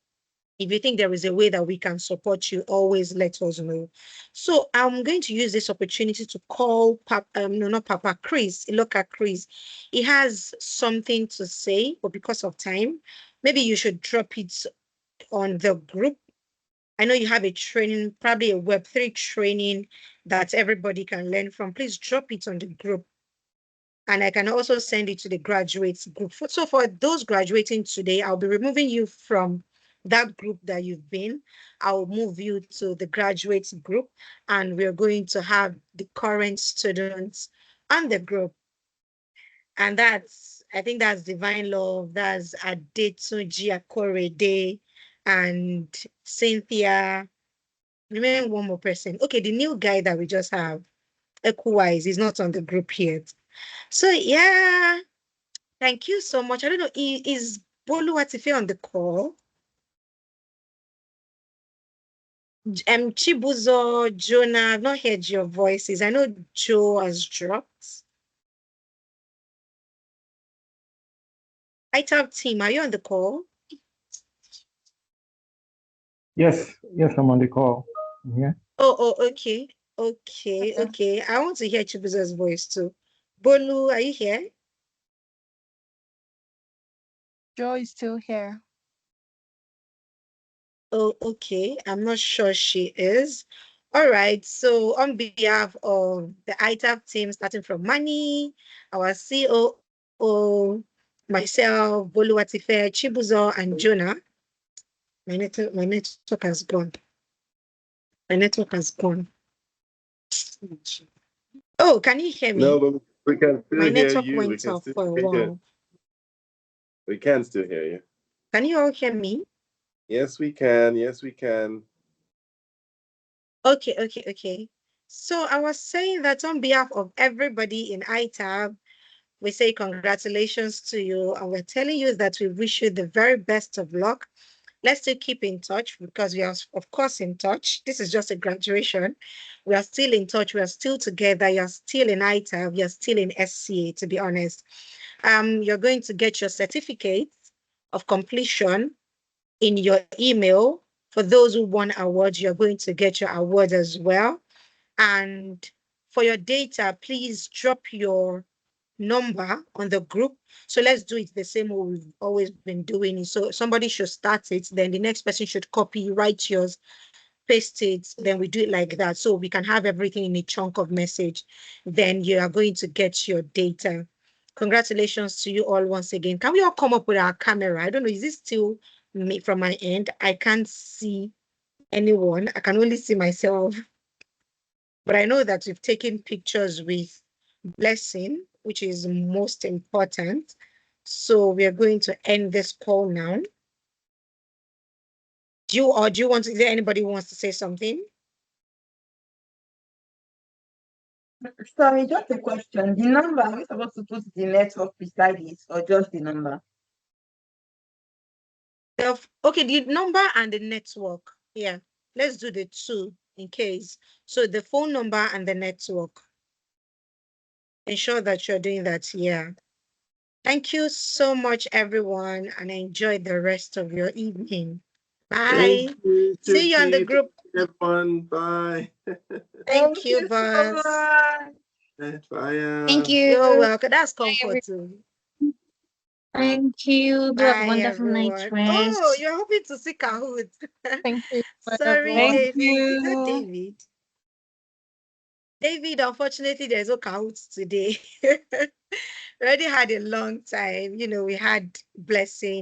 if you think there is a way that we can support you, always let us know. So I'm going to use this opportunity to call not Papa, Chris, Iloka Chris. He has something to say, but because of time, maybe you should drop it on the group. I know you have a training, probably a Web3 training that everybody can learn from. Please drop it on the group. And I can also send it to the graduates group. So for those graduating today, I'll be removing you from that group that you've been. I'll move you to the graduates group, and we're going to have the current students on the group. And I think that's Divine Love, that's Adetunji Akorede, and Cynthia. Remember one more person. Okay, the new guy that we just have, Ekuwise, is not on the group yet. So yeah, thank you so much. I don't know, is Bolu Atife on the call? Chibuzo, Jonah, I've not heard your voices. I know Joe has dropped. ITAB team, are you on the call? Yes, I'm on the call. Yeah. Oh, okay. Okay. I want to hear Chibuzo's voice too. Bolu, are you here? Joe is still here. Oh, okay. I'm not sure she is. All right. So on behalf of the ITAP team, starting from Mani, our COO, myself, Boluwatife, Chibuzo, and Jonah. My network has gone. My network has gone. Oh, can you hear me? No, but we can still My hear network you. We went can off still for a hear you. while. We can still hear you. Can you all hear me? Yes, we can. Yes, we can. Okay. So I was saying that on behalf of everybody in ITAB, we say congratulations to you, and we're telling you that we wish you the very best of luck. Let's still keep in touch because we are, of course, in touch. This is just a graduation. We are still in touch. We are still together. You're still in ITAB. You're still in SCA, to be honest. You're going to get your certificate of completion in your email. For those who won awards, you're going to get your award as well. And for your data, please drop your number on the group. So let's do it the same way we've always been doing it. So somebody should start it, then the next person should copy, write yours, paste it, then we do it like that. So we can have everything in a chunk of message. Then you are going to get your data. Congratulations to you all once again. Can we all come up with our camera? I don't know, is this still me from my end? I can't see anyone. I can only see myself. But I know that we've taken pictures with Blessing, which is most important. So we are going to end this call now. Do you want to, is there anybody who wants to say something? Sorry, just a question. The number, are we supposed to put the network beside it or just the number? Okay, the number and the network. Yeah, let's do the two in case. So the phone number and the network. Ensure that you're doing that. Yeah. Thank you so much, everyone, and enjoy the rest of your evening. Bye. you, See you on the Chuchi. group. Everyone, bye. Thank you, so boss. much. Bye. Thank you. You're welcome. That's Bye, everyone. comforting. Thank you. Do have a Bye, wonderful night's everyone. Oh, rest. you're hoping to see Kahoot. Thank you, Sorry, everyone. Thank David. Is that you. David? David, unfortunately, there's no Kahoot today. We already had a long time. You know, we had Blessing.